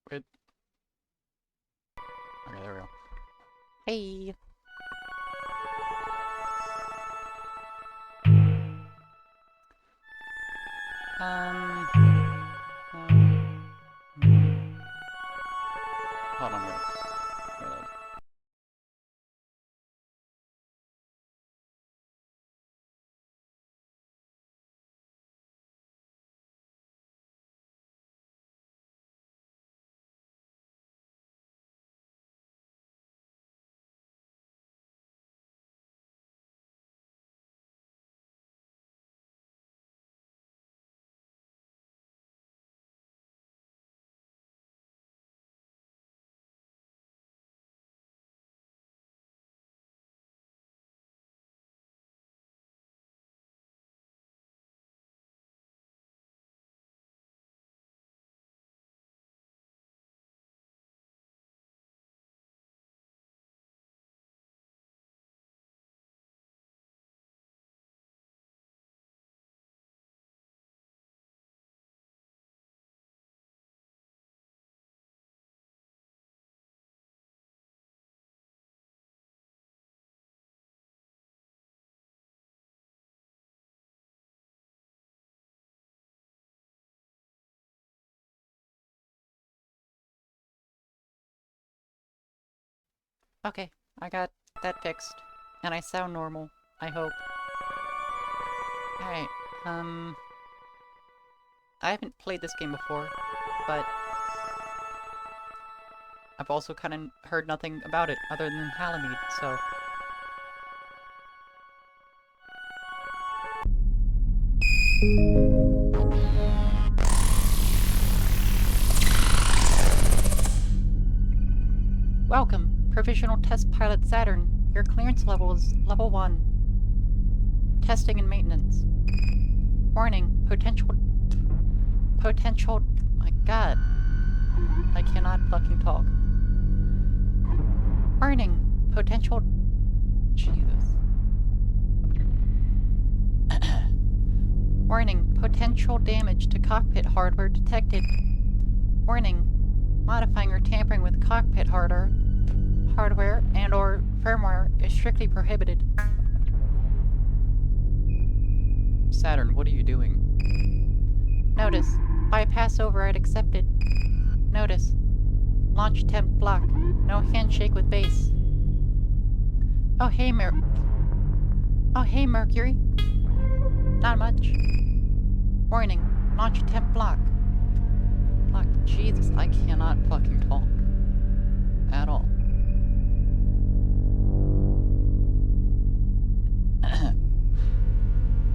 Wait. Okay, there we go. Hey! Um... Hold on, wait. Reload. Okay, I got that fixed. And I sound normal, I hope. Alright, I haven't played this game before, but I've also kinda heard nothing about it other than Halamede, so... Welcome, Provisional Test Pilot Saturn. Your clearance level is level 1. Testing and maintenance. Warning, potential... My god. I cannot fucking talk. Warning, potential... Jesus. Warning, potential damage to cockpit hardware detected. Warning, modifying or tampering with cockpit hardware and or firmware is strictly prohibited. Saturn, what are you doing? Notice, bypass override accepted. Notice, launch attempt blocked. No handshake with base. Oh hey Mercury. Not much. Warning, launch attempt blocked. Jesus, I cannot fucking talk. At all.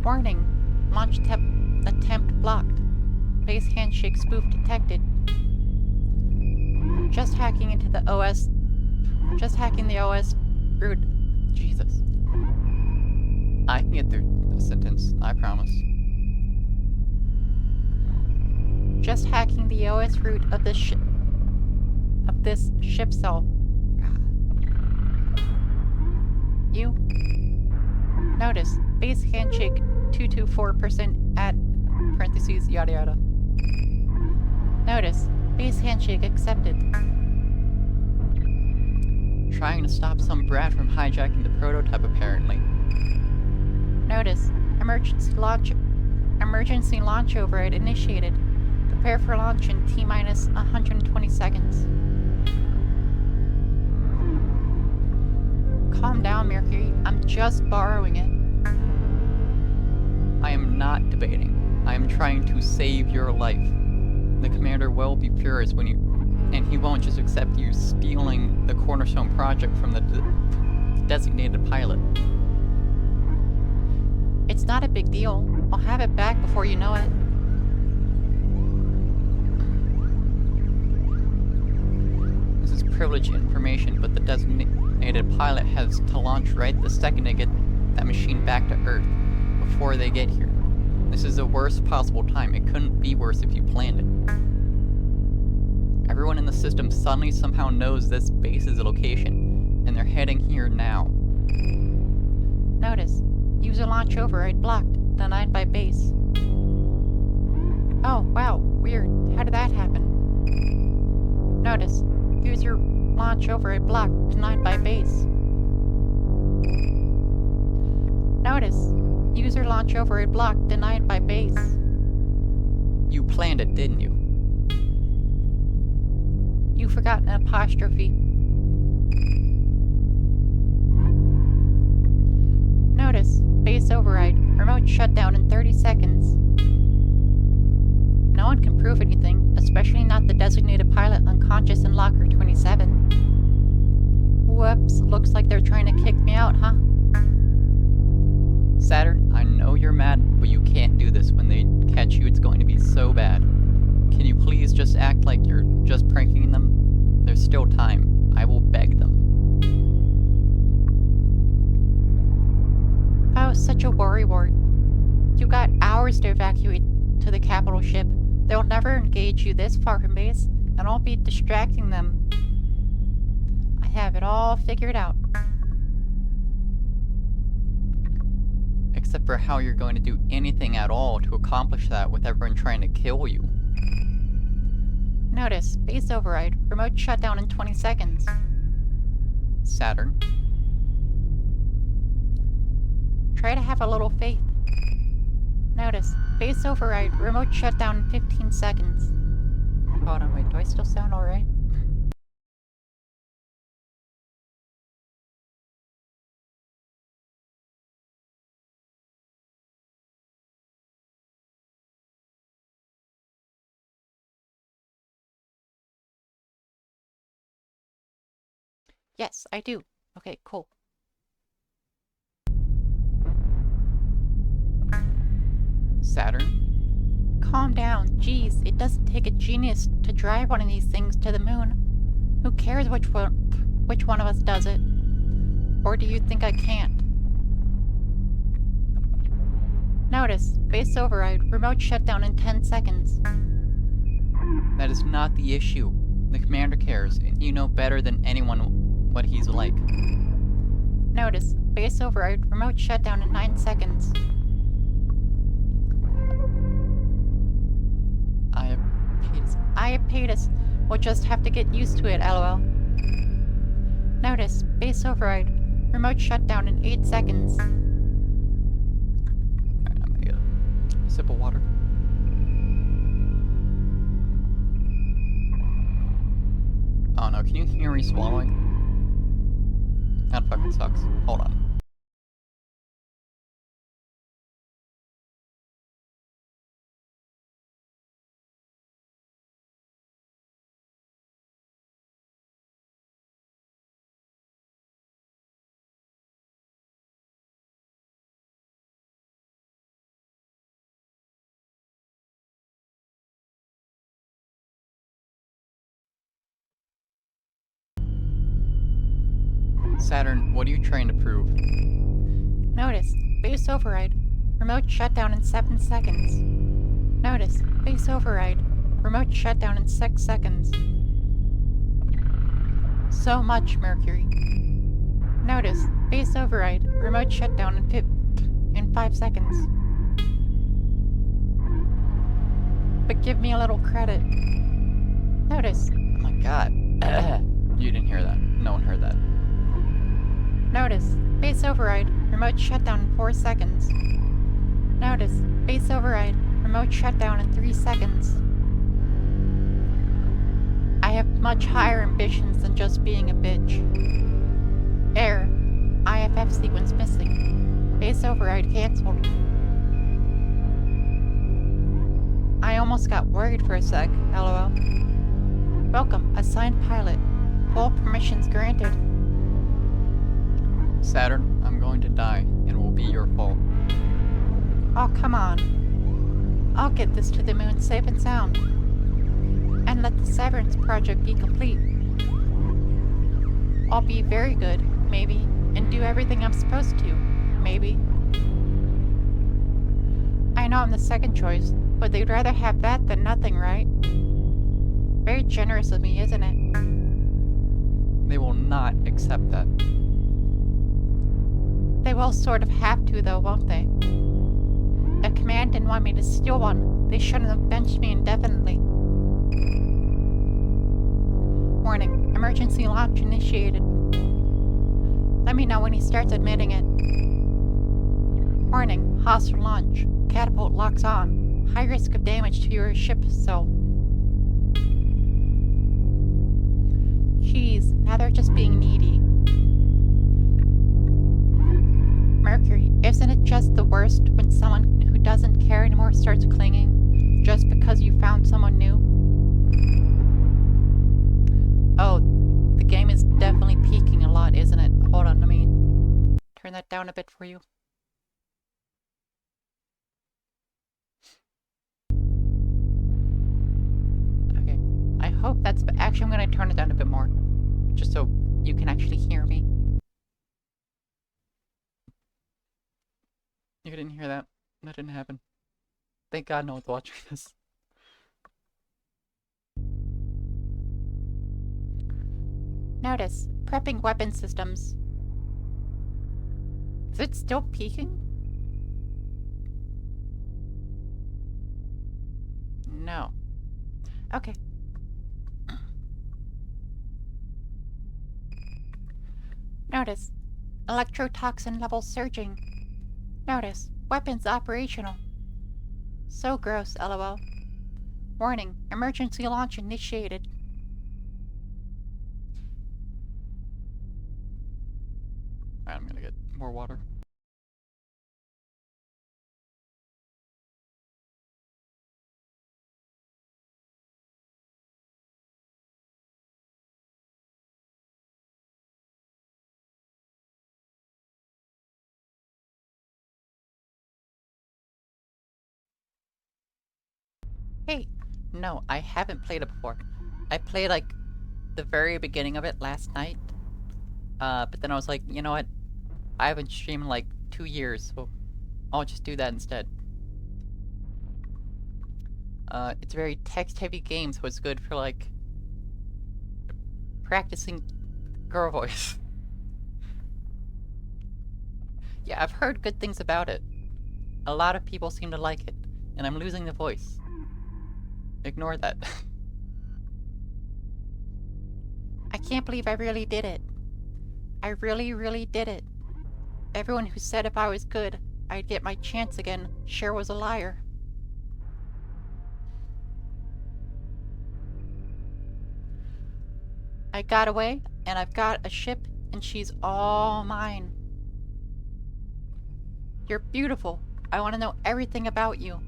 Warning, launch attempt blocked. Base handshake spoof detected. Just hacking the OS root. Jesus. I can get through the sentence, I promise. Just hacking the OS root of this ship cell. You notice base handshake 224% at parentheses yada yada. Notice base handshake accepted. Trying to stop some brat from hijacking the prototype apparently. Notice emergency launch override initiated. Prepare for launch in T-minus 120 seconds. Calm down, Mercury. I'm just borrowing it. I am not debating. I am trying to save your life. The commander will be furious when and he won't just accept you stealing the Cornerstone project from the designated pilot. It's not a big deal. I'll have it back before you know it. This is privileged information, but the designated pilot has to launch right the second to get that machine back to Earth, before they get here. This is the worst possible time. It couldn't be worse if you planned it. Everyone in the system suddenly somehow knows this base's location, and they're heading here now. Notice, user launch override blocked, denied by base. Oh, wow, weird. How did that happen? Notice, user launch override blocked, denied by base. Notice, user launch override blocked, denied by base. You planned it, didn't you? You forgot an apostrophe. Notice, base override, remote shutdown in 30 seconds. No one can prove anything, especially not the designated pilot unconscious in locker 27. Whoops, looks like they're trying to kick me out, huh? Saturn, I know you're mad, but you can't do this. When they catch you, it's going to be so bad. Can you please just act like you're just pranking them? There's still time. I will beg them. Oh, such a worrywart. You got hours to evacuate to the capital ship. They'll never engage you this far from base, and I'll be distracting them. I have it all figured out. Except for how you're going to do anything at all to accomplish that with everyone trying to kill you. Notice, base override, remote shutdown in 20 seconds. Saturn. Try to have a little faith. Notice, base override, remote shutdown in 15 seconds. Hold on, wait, do I still sound alright? Yes, I do. Okay, cool. Saturn? Calm down. Jeez, it doesn't take a genius to drive one of these things to the moon. Who cares which one of us does it? Or do you think I can't? Notice, base override, remote shutdown in 10 seconds. That is not the issue. The commander cares, and you know better than anyone what he's like. Notice, base override, remote shutdown in 9 seconds. Iapetus will just have to get used to it, lol. Notice, base override, remote shutdown in 8 seconds. Alright, I'm gonna get a sip of water. Oh no, can you hear me swallowing? That fucking sucks. Hold on. Saturn, what are you trying to prove? Notice, base override, remote shutdown in 7 seconds. Notice, base override, remote shutdown in 6 seconds. So much, Mercury. Notice, base override, remote shutdown in 5 seconds. But give me a little credit. Notice. Oh my god. You didn't hear that. No one heard that. Notice, base override, remote shutdown in 4 seconds. Notice, base override, remote shutdown in 3 seconds. I have much higher ambitions than just being a bitch. Error. IFF sequence missing. Base override cancelled. I almost got worried for a sec, lol. Welcome, assigned pilot. Full permissions granted. Saturn, I'm going to die, and it will be your fault. Oh, come on. I'll get this to the moon safe and sound. And let the Severance project be complete. I'll be very good, maybe, and do everything I'm supposed to, maybe. I know I'm the second choice, but they'd rather have that than nothing, right? Very generous of me, isn't it? They will not accept that. They will sort of have to, though, won't they? If Command didn't want me to steal one, they shouldn't have benched me indefinitely. Warning, emergency launch initiated. Let me know when he starts admitting it. Warning, hostile launch. Catapult locks on. High risk of damage to your ship, so. Jeez, now they're just being needy. Mercury, isn't it just the worst when someone who doesn't care anymore starts clinging just because you found someone new? Oh, the game is definitely peaking a lot, isn't it? Hold on, let me turn that down a bit for you. Okay, I hope that's... Actually, I'm gonna turn it down a bit more, just so you can actually hear me. You didn't hear that? That didn't happen. Thank God no one's watching this. Notice, prepping weapon systems. Is it still peaking? No. Okay. Notice, electrotoxin levels surging. Notice, weapons operational. So gross, lol. Warning, emergency launch initiated. Alright, I'm gonna get more water. Hey, no, I haven't played it before. I played, like, the very beginning of it last night. But then I was like, you know what? I haven't streamed in, like, 2 years, so I'll just do that instead. It's a very text-heavy game, so it's good for, like, practicing girl voice. Yeah, I've heard good things about it. A lot of people seem to like it, and I'm losing the voice. Ignore that. I can't believe I really did it. I really, really did it. Everyone who said if I was good, I'd get my chance again sure was a liar. I got away, and I've got a ship, and she's all mine. You're beautiful. I want to know everything about you.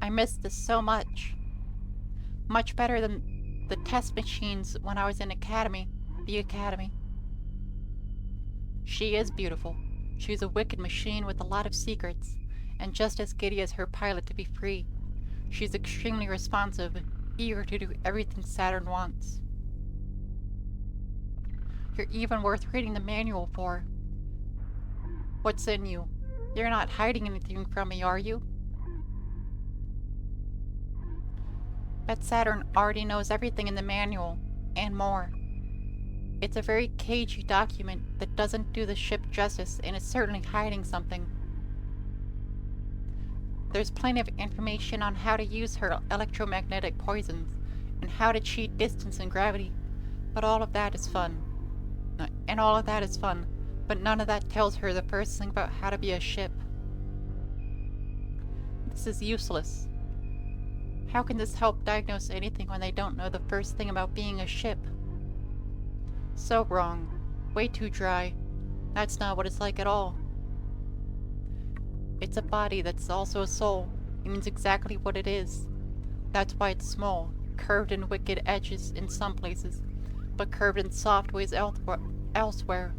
I miss this so much. Much better than the test machines when I was in the academy. She is beautiful. She's a wicked machine with a lot of secrets, and just as giddy as her pilot to be free. She's extremely responsive, eager to do everything Saturn wants. You're even worth reading the manual for. What's in you? You're not hiding anything from me, are you? Bet Saturn already knows everything in the manual, and more. It's a very cagey document that doesn't do the ship justice and is certainly hiding something. There's plenty of information on how to use her electromagnetic poisons and how to cheat distance and gravity, but all of that is fun. But none of that tells her the first thing about how to be a ship. This is useless. How can this help diagnose anything when they don't know the first thing about being a ship? So wrong. Way too dry. That's not what it's like at all. It's a body that's also a soul. It means exactly what it is. That's why it's small, curved in wicked edges in some places, but curved in soft ways elsewhere.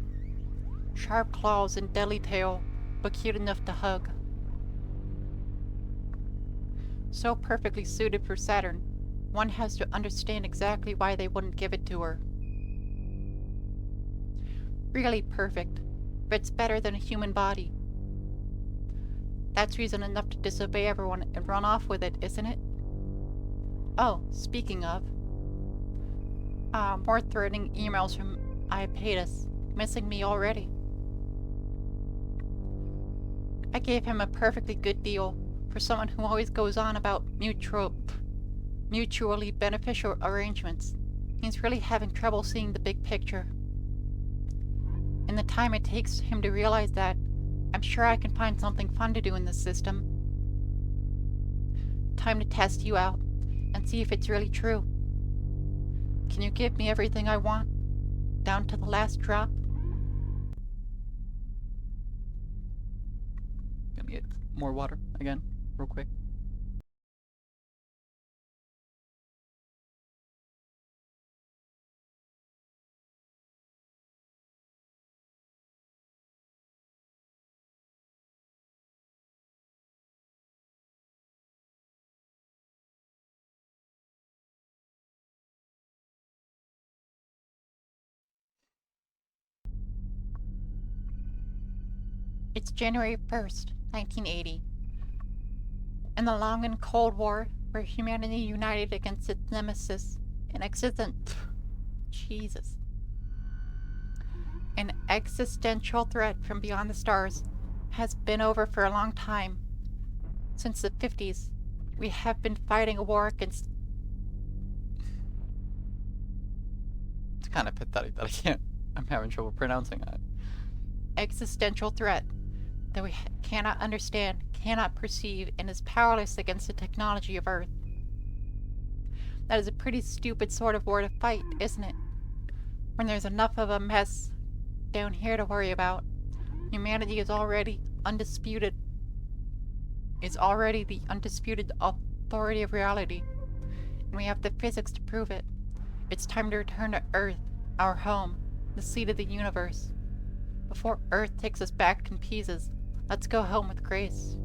Sharp claws and deadly tail, but cute enough to hug. So perfectly suited for Saturn, one has to understand exactly why they wouldn't give it to her. Really perfect, but it's better than a human body. That's reason enough to disobey everyone and run off with it, isn't it? Oh, speaking of. More threatening emails from Iapetus, missing me already. I gave him a perfectly good deal for someone who always goes on about mutually beneficial arrangements. He's really having trouble seeing the big picture. In the time it takes him to realize that, I'm sure I can find something fun to do in this system. Time to test you out and see if it's really true. Can you give me everything I want, down to the last drop? Gonna get more water again, real quick. It's January 1st, 1980. In the long and cold war, where humanity united against its nemesis, an existential threat from beyond the stars, has been over for a long time. Since the 50s, we have been fighting a war against... It's kind of pathetic that I'm having trouble pronouncing that. Existential threat that we cannot understand, cannot perceive, and is powerless against the technology of Earth. That is a pretty stupid sort of war to fight, isn't it? When there's enough of a mess down here to worry about. Humanity is already undisputed. Is already the undisputed authority of reality. And we have the physics to prove it. It's time to return to Earth, our home, the seat of the universe. Before Earth takes us back in pieces, let's go home with grace.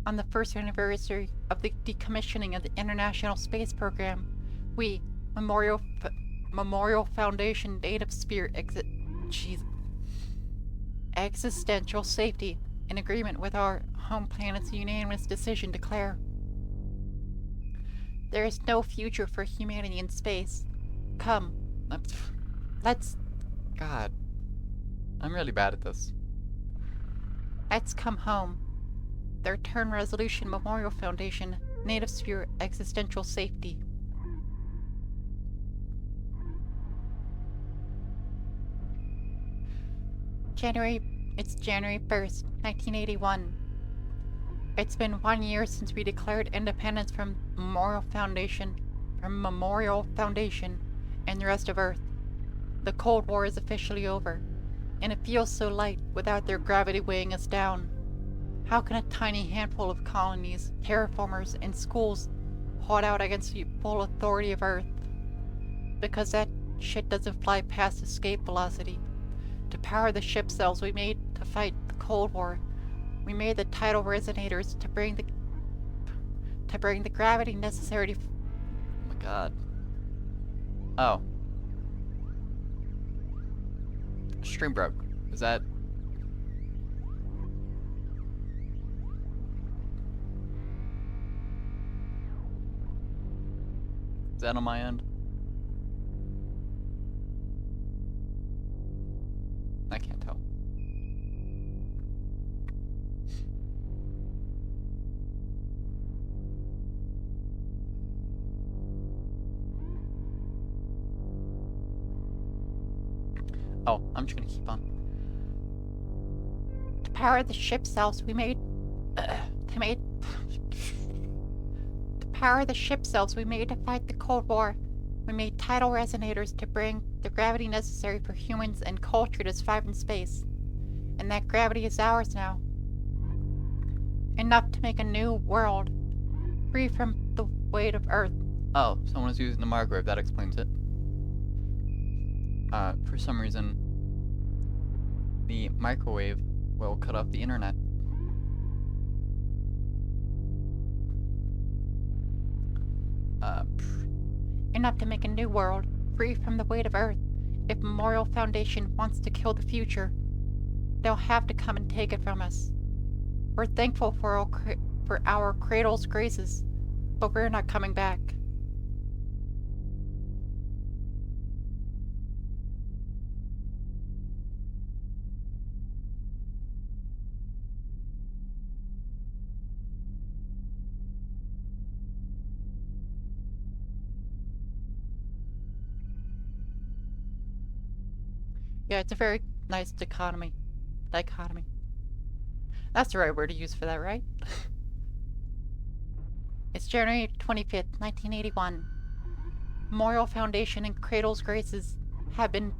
On the first anniversary of the decommissioning of the International Space Program, we, Memorial Foundation Native Spirit Existential Safety, in agreement with our home planet's unanimous decision, declare there is no future for humanity in space. Come, let's... God, I'm really bad at this. Let's come home. The Return Resolution Memorial Foundation, Native Spirit Existential Safety. It's January 1st, 1981. It's been 1 year since we declared independence from Memorial Foundation, and the rest of Earth. The Cold War is officially over, and it feels so light without their gravity weighing us down. How can a tiny handful of colonies, terraformers, and schools hold out against the full authority of Earth? Because that shit doesn't fly past escape velocity. To power the ship cells we made to fight the Cold War, we made the tidal resonators to bring the gravity necessary to... Oh my god. Oh. Stream broke. Is that... Is that on my end? I can't tell. Oh, I'm just gonna keep on. To power the ship cells we made... To power the ship cells we made to fight the Cold War, we made tidal resonators to bring the gravity necessary for humans and culture to survive in space. And that gravity is ours now. Enough to make a new world, free from the weight of Earth. Oh, someone was using the microwave, that explains it. For some reason, the microwave will cut off the internet. Enough to make a new world, free from the weight of Earth. If Memorial Foundation wants to kill the future, they'll have to come and take it from us. We're thankful for our cradle's graces, but we're not coming back. Yeah, it's a very nice dichotomy. Dichotomy. That's the right word to use for that, right? It's January 25th, 1981. Memorial Foundation and Cradle's Graces have been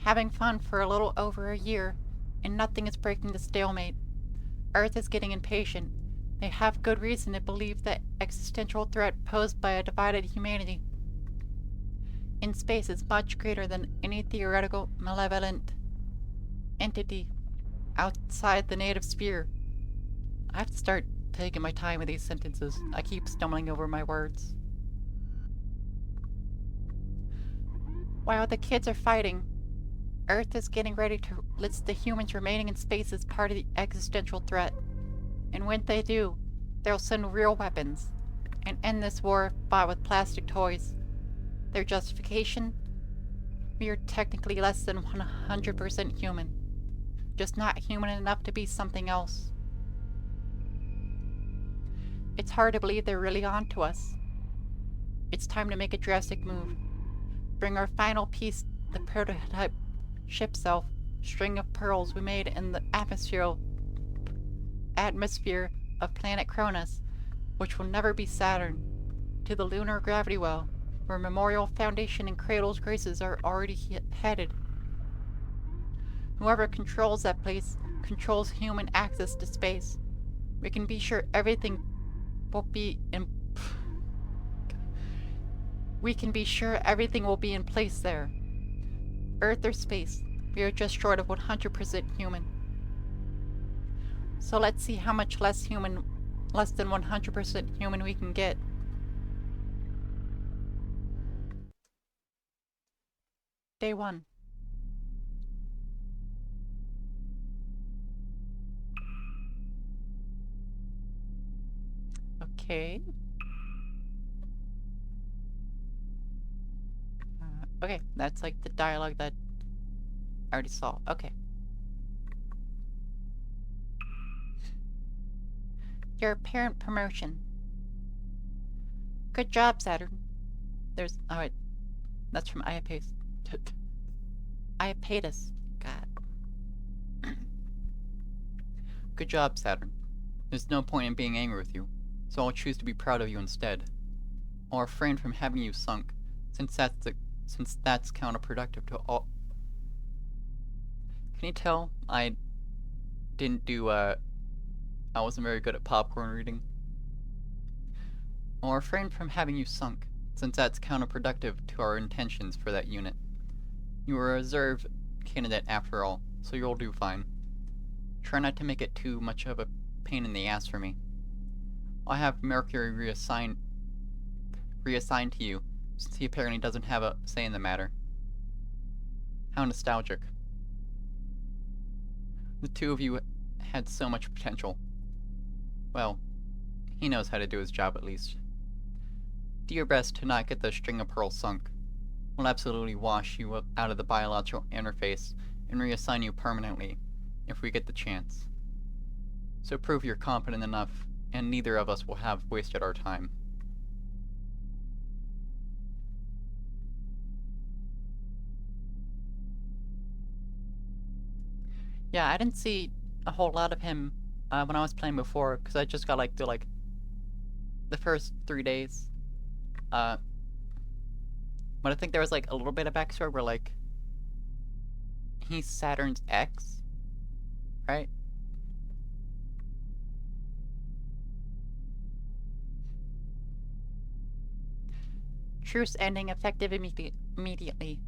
having fun for a little over a year, and nothing is breaking the stalemate. Earth is getting impatient. They have good reason to believe the existential threat posed by a divided humanity in space is much greater than any theoretical malevolent entity outside the native sphere. I have to start taking my time with these sentences. I keep stumbling over my words. While the kids are fighting, Earth is getting ready to list the humans remaining in space as part of the existential threat. And when they do, they'll send real weapons and end this war fought with plastic toys. Their justification? We are technically less than 100% human. Just not human enough to be something else. It's hard to believe they're really on to us. It's time to make a drastic move. Bring our final piece, the prototype ship self, string of pearls we made in the atmosphere of planet Cronus, which will never be Saturn, to the lunar gravity well, where Memorial Foundation and Cradle's Graces are already headed. Whoever controls that place controls human access to space. We can be sure everything will be in place there. Earth or space, we are just short of 100% human. So let's see how much less than 100% human we can get. Day 1. Okay. Okay, that's like the dialogue that I already saw. Okay. Your apparent promotion. Good job, Saturn. Oh wait, that's from Iapetus. Iapetus. God. Good job, Saturn. There's no point in being angry with you, so I'll choose to be proud of you instead. I'll refrain from having you sunk, since that's counterproductive to all. Can you tell I wasn't very good at popcorn reading? I'll refrain from having you sunk, since that's counterproductive to our intentions for that unit. You are a reserve candidate after all, so you'll do fine. Try not to make it too much of a pain in the ass for me. I'll have Mercury reassigned to you, since he apparently doesn't have a say in the matter. How nostalgic. The two of you had so much potential. Well, he knows how to do his job at least. Do your best to not get the string of pearls sunk. We'll absolutely wash you out of the biological interface and reassign you permanently, if we get the chance. So prove you're competent enough, and neither of us will have wasted our time. Yeah, I didn't see a whole lot of him when I was playing before, because I just got through the first 3 days. But I think there was a little bit of backstory where he's Saturn's ex, right? Truce ending effective immediately.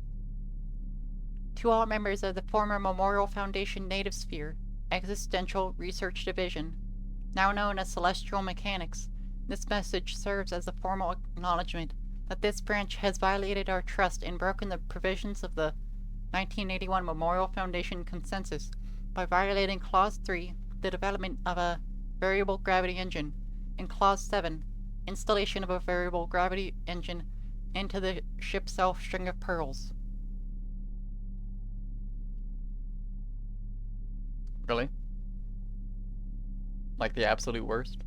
To all members of the former Memorial Foundation Native Sphere Existential Research Division, now known as Celestial Mechanics, this message serves as a formal acknowledgement that this branch has violated our trust and broken the provisions of the 1981 Memorial Foundation Consensus by violating Clause 3, the development of a variable gravity engine, and Clause 7, installation of a variable gravity engine into the ship self string of pearls. Really? Like the absolute worst?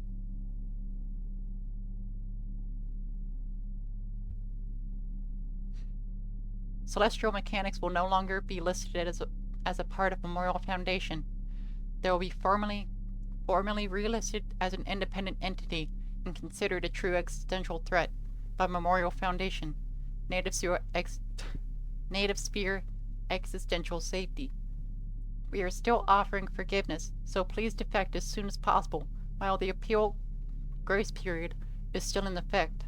Celestial Mechanics will no longer be listed as a part of Memorial Foundation. They will be formally relisted as an independent entity and considered a true existential threat by Memorial Foundation. Native Sphere Existential Safety. We are still offering forgiveness, so please defect as soon as possible while the appeal grace period is still in effect.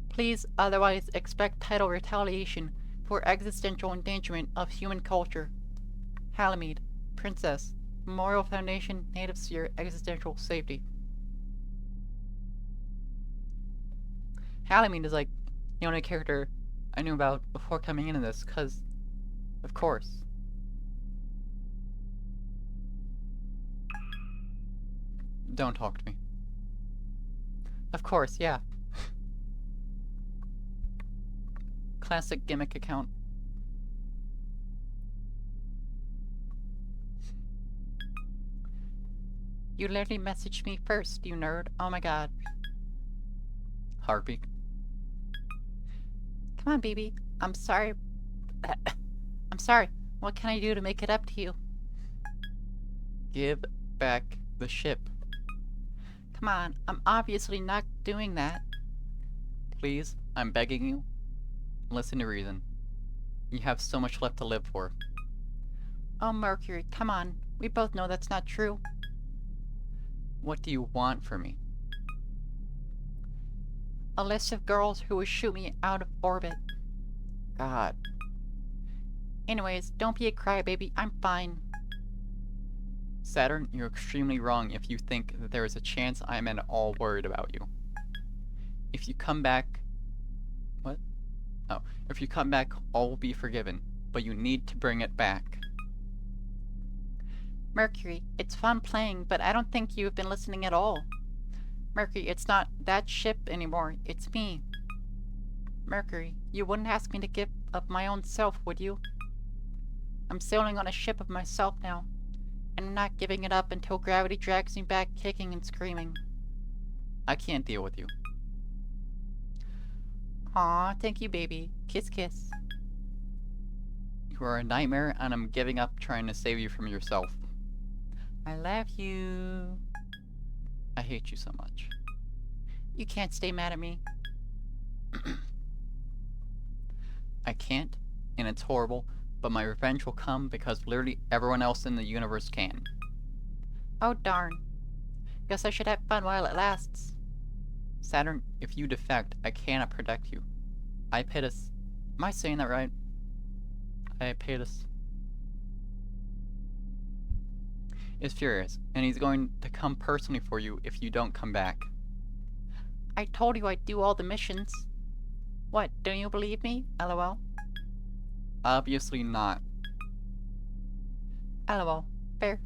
Please otherwise expect title retaliation for existential endangerment of human culture. Halamede, Princess, Memorial Foundation, Native Sphere Existential Safety. Halamede is like the only character I knew about before coming into this, because, of course. Don't talk to me. Of course, yeah. Classic gimmick account. You literally messaged me first, you nerd. Oh my god. Harpy. Come on, baby. I'm sorry. I'm sorry. What can I do to make it up to you? Give back the ship. Come on, I'm obviously not doing that. Please, I'm begging you. Listen to reason. You have so much left to live for. Oh, Mercury, come on. We both know that's not true. What do you want from me? A list of girls who would shoot me out of orbit. God. Anyways, don't be a crybaby. I'm fine. Saturn, you're extremely wrong if you think that there is a chance I'm at all worried about you. If you come back... What? Oh. If you come back, all will be forgiven. But you need to bring it back. Mercury, it's fun playing, but I don't think you've been listening at all. Mercury, it's not that ship anymore. It's me. Mercury, you wouldn't ask me to give up my own self, would you? I'm sailing on a ship of myself now. And I'm not giving it up until gravity drags me back kicking and screaming. I can't deal with you. Aw, thank you, baby. Kiss, kiss. You are a nightmare, and I'm giving up trying to save you from yourself. I love you. I hate you so much. You can't stay mad at me. I can't, and it's horrible, but my revenge will come because literally everyone else in the universe can. Oh darn. Guess I should have fun while it lasts. Saturn, if you defect, I cannot protect you. Ipetus. Am I saying that right? Ipetus is furious, and he's going to come personally for you if you don't come back. I told you I'd do all the missions. What, don't you believe me? LOL. Obviously not. LOL. Fair.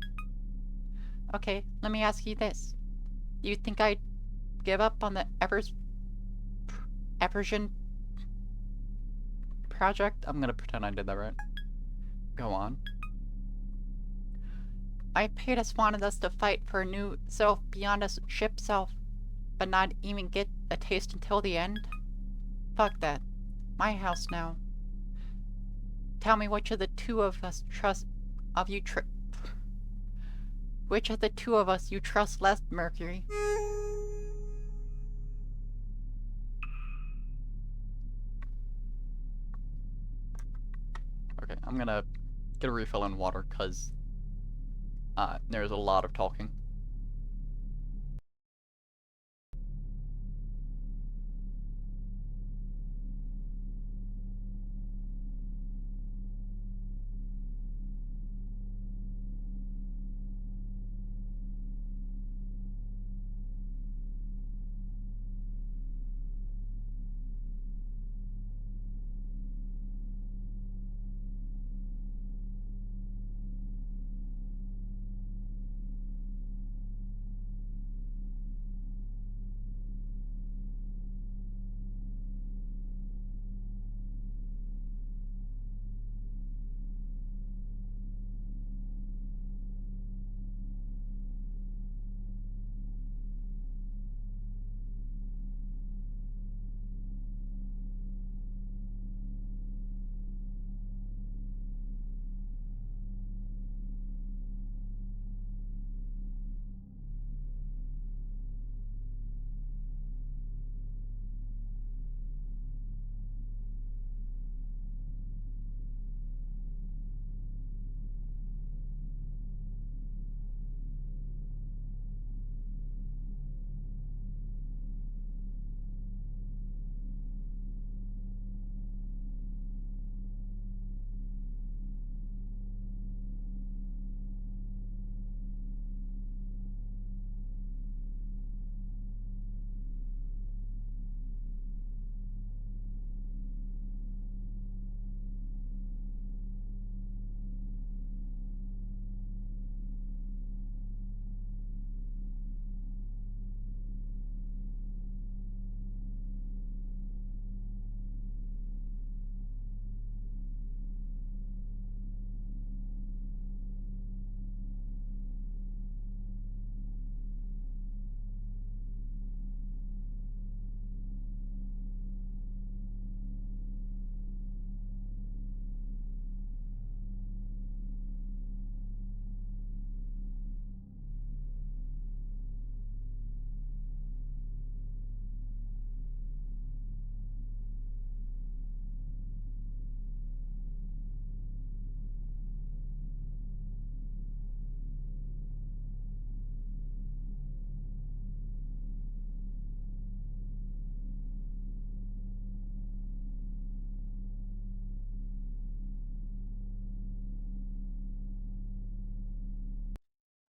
Okay, let me ask you this. Do you think I'd give up on the Eversion project? I'm gonna pretend I did that right. Go on. Ipetus wanted us to fight for a new self beyond us ship self, but not even get a taste until the end? Fuck that. My house now. Tell me which of the two of us which of the two of us you trust less, Mercury? Okay, I'm gonna get a refill in water, cause there's a lot of talking.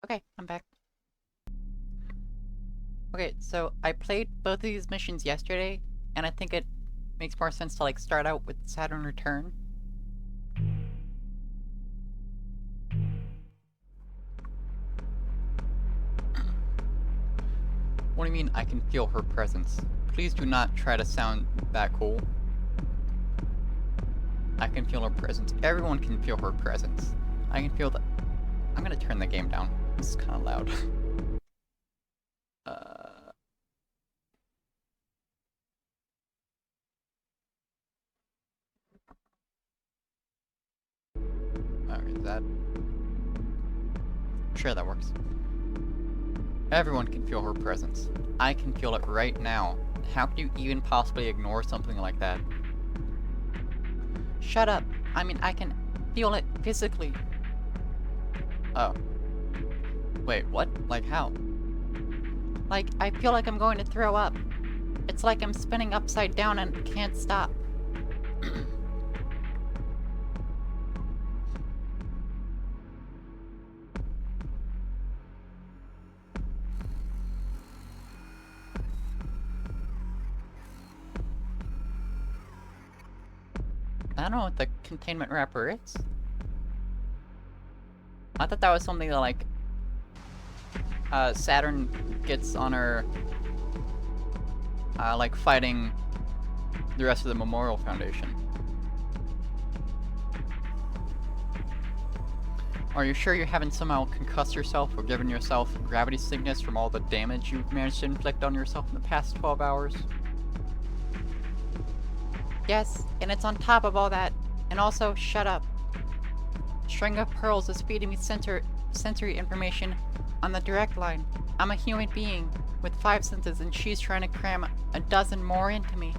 Okay, I'm back. Okay, so I played both of these missions yesterday, and I think it makes more sense to like start out with Saturn Return. What do you mean I can feel her presence? Please do not try to sound that cool. I can feel her presence. Everyone can feel her presence. I can feel the... I'm gonna turn the game down. This is kind of loud. Alright, that... Sure, that works. Everyone can feel her presence. I can feel it right now. How could you even possibly ignore something like that? Shut up. I mean, I can feel it physically. Oh. Wait, what? Like how? Like, I feel like I'm going to throw up. It's like I'm spinning upside down and can't stop. I don't know what the containment wrapper is. I thought that was something that, like, Saturn gets on her, like, fighting the rest of the Memorial Foundation. Are you sure you haven't somehow concussed yourself or given yourself gravity sickness from all the damage you've managed to inflict on yourself in the past 12 hours? Yes, and it's on top of all that. And also, shut up. String of Pearls is feeding me sensory information on the direct line. I'm a human being with 5 senses and she's trying to cram a dozen more into me.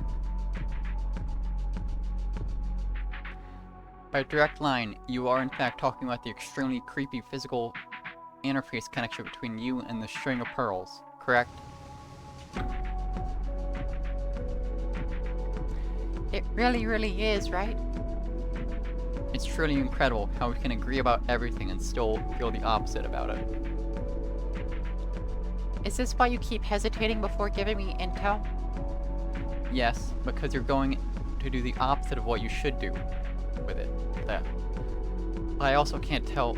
By direct line, you are in fact talking about the extremely creepy physical interface connection between you and the String of Pearls, correct? It really, really is, right? It's truly incredible how we can agree about everything and still feel the opposite about it. Is this why you keep hesitating before giving me intel? Yes, because you're going to do the opposite of what you should do with it. But I also can't tell...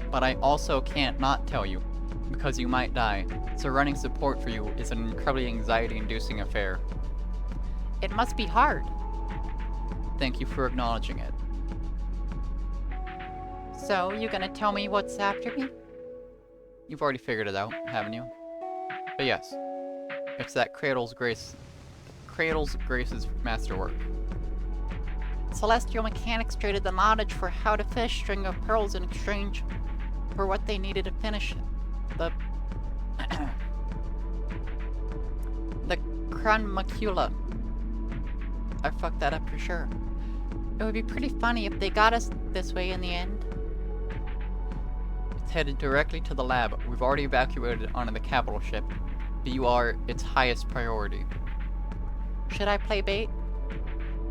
But I also can't not tell you, because you might die, so running support for you is an incredibly anxiety-inducing affair. It must be hard. Thank you for acknowledging it. So, you gonna tell me what's after me? You've already figured it out, haven't you? But yes, it's that Cradle's Grace's masterwork. Celestial mechanics traded the knowledge for how to fish String of Pearls in exchange for what they needed to finish the the Macula. I fucked that up for sure. It would be pretty funny if they got us this way in the end. It's headed directly to the lab. We've already evacuated it onto the capital ship, but you are its highest priority. Should I play bait?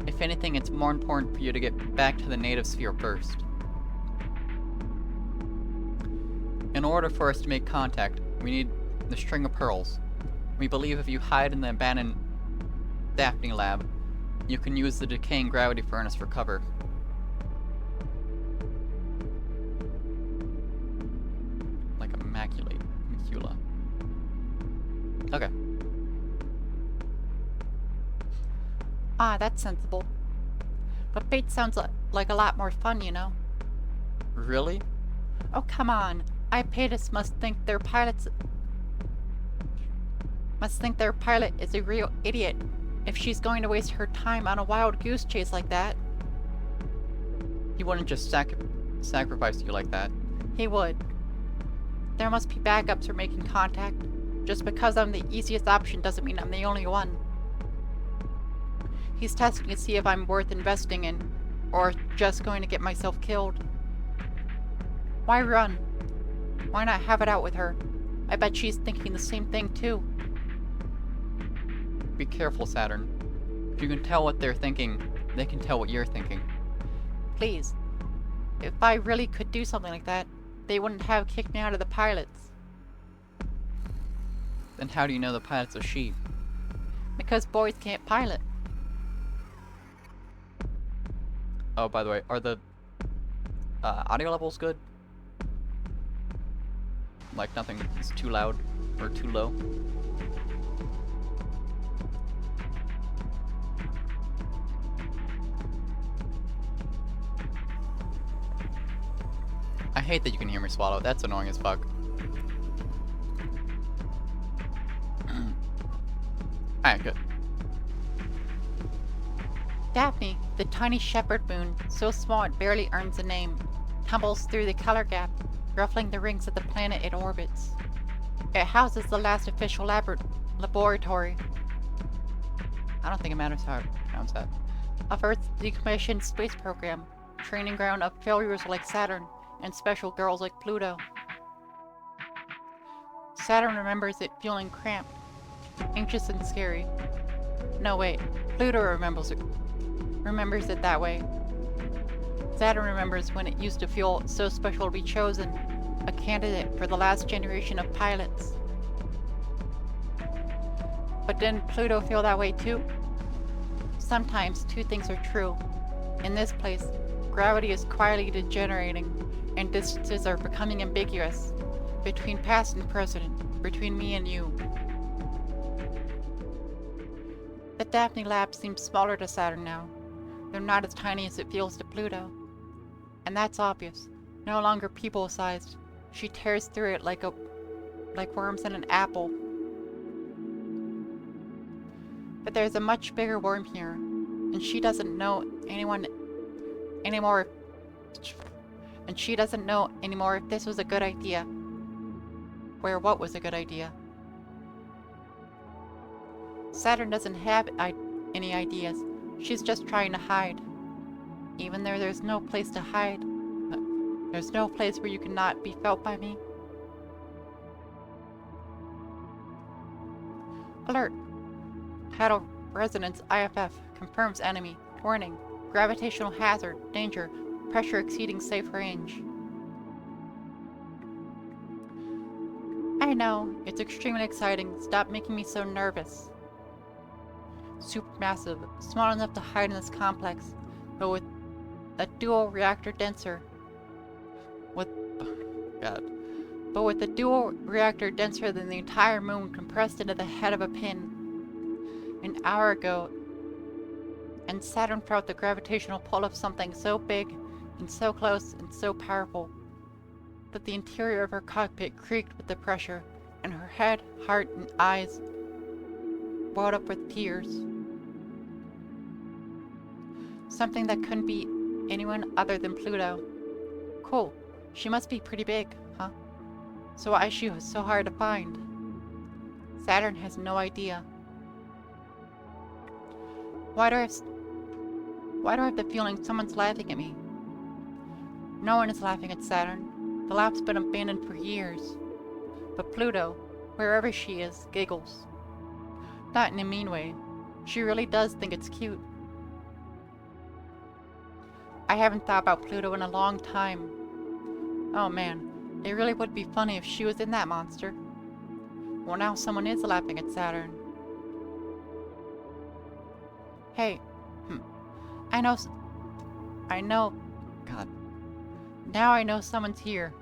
If anything, it's more important for you to get back to the native sphere first. In order for us to make contact, we need the String of Pearls. We believe if you hide in the abandoned Daphne lab, you can use the decaying gravity furnace for cover. Like a macula. Okay. Ah, that's sensible. But bait sounds like a lot more fun, you know. Really? Oh, come on. Ipatis must think their pilot is a real idiot if she's going to waste her time on a wild goose chase like that. He wouldn't just sacrifice you like that. He would. There must be backups for making contact. Just because I'm the easiest option doesn't mean I'm the only one. He's testing to see if I'm worth investing in, or just going to get myself killed. Why run? Why not have it out with her? I bet she's thinking the same thing too. Be careful, Saturn. If you can tell what they're thinking, they can tell what you're thinking. Please. If I really could do something like that, they wouldn't have kicked me out of the pilots. Then how do you know the pilot's a she? Because boys can't pilot. Oh, by the way, are the audio levels good? Like nothing is too loud or too low? I hate that you can hear me swallow. That's annoying as fuck. Alright, good. Daphne, the tiny shepherd moon, so small it barely earns a name, tumbles through the color gap, ruffling the rings of the planet it orbits. It houses the last official laboratory. I don't think it matters how I pronounce that. Of Earth's decommissioned space program, training ground of failures like Saturn, and special girls like Pluto. Saturn remembers it feeling cramped, anxious and scary. No, wait. Pluto remembers it that way. Saturn remembers when it used to feel so special to be chosen, a candidate for the last generation of pilots. But didn't Pluto feel that way too? Sometimes two things are true. In this place, gravity is quietly degenerating, and distances are becoming ambiguous. Between past and present, between me and you. The Daphne lab seems smaller to Saturn now. They're not as tiny as it feels to Pluto. And that's obvious. No longer people-sized. She tears through it like worms in an apple. But there's a much bigger worm here, and she doesn't know anymore if this was a good idea. Or what was a good idea. Saturn doesn't have any ideas. She's just trying to hide. Even though there's no place to hide. There's no place where you cannot be felt by me. Alert! Tidal resonance IFF confirms enemy. Warning. Gravitational hazard. Danger. Pressure exceeding safe range. I know. It's extremely exciting. Stop making me so nervous. Supermassive. Small enough to hide in this complex. But with a dual reactor denser. But with a dual reactor denser than the entire moon compressed into the head of a pin. An hour ago, and Saturn felt the gravitational pull of something so big, and so close, and so powerful, that the interior of her cockpit creaked with the pressure, and her head, heart, and eyes welled up with tears. Something that couldn't be anyone other than Pluto. Cool. She must be pretty big, huh? So why is she so hard to find? Saturn has no idea. Why do I have the feeling someone's laughing at me? No one is laughing at Saturn. The lab's been abandoned for years. But Pluto, wherever she is, giggles. Not in a mean way. She really does think it's cute. I haven't thought about Pluto in a long time. Oh man, it really would be funny if she was in that monster. Well, now someone is laughing at Saturn. Hey, I know, God. Now I know someone's here.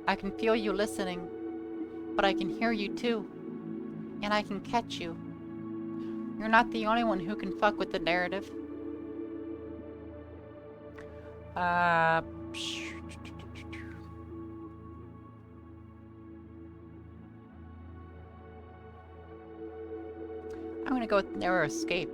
I can feel you listening, but I can hear you too. And I can catch you. You're not the only one who can fuck with the narrative. I'm gonna go with narrow escape.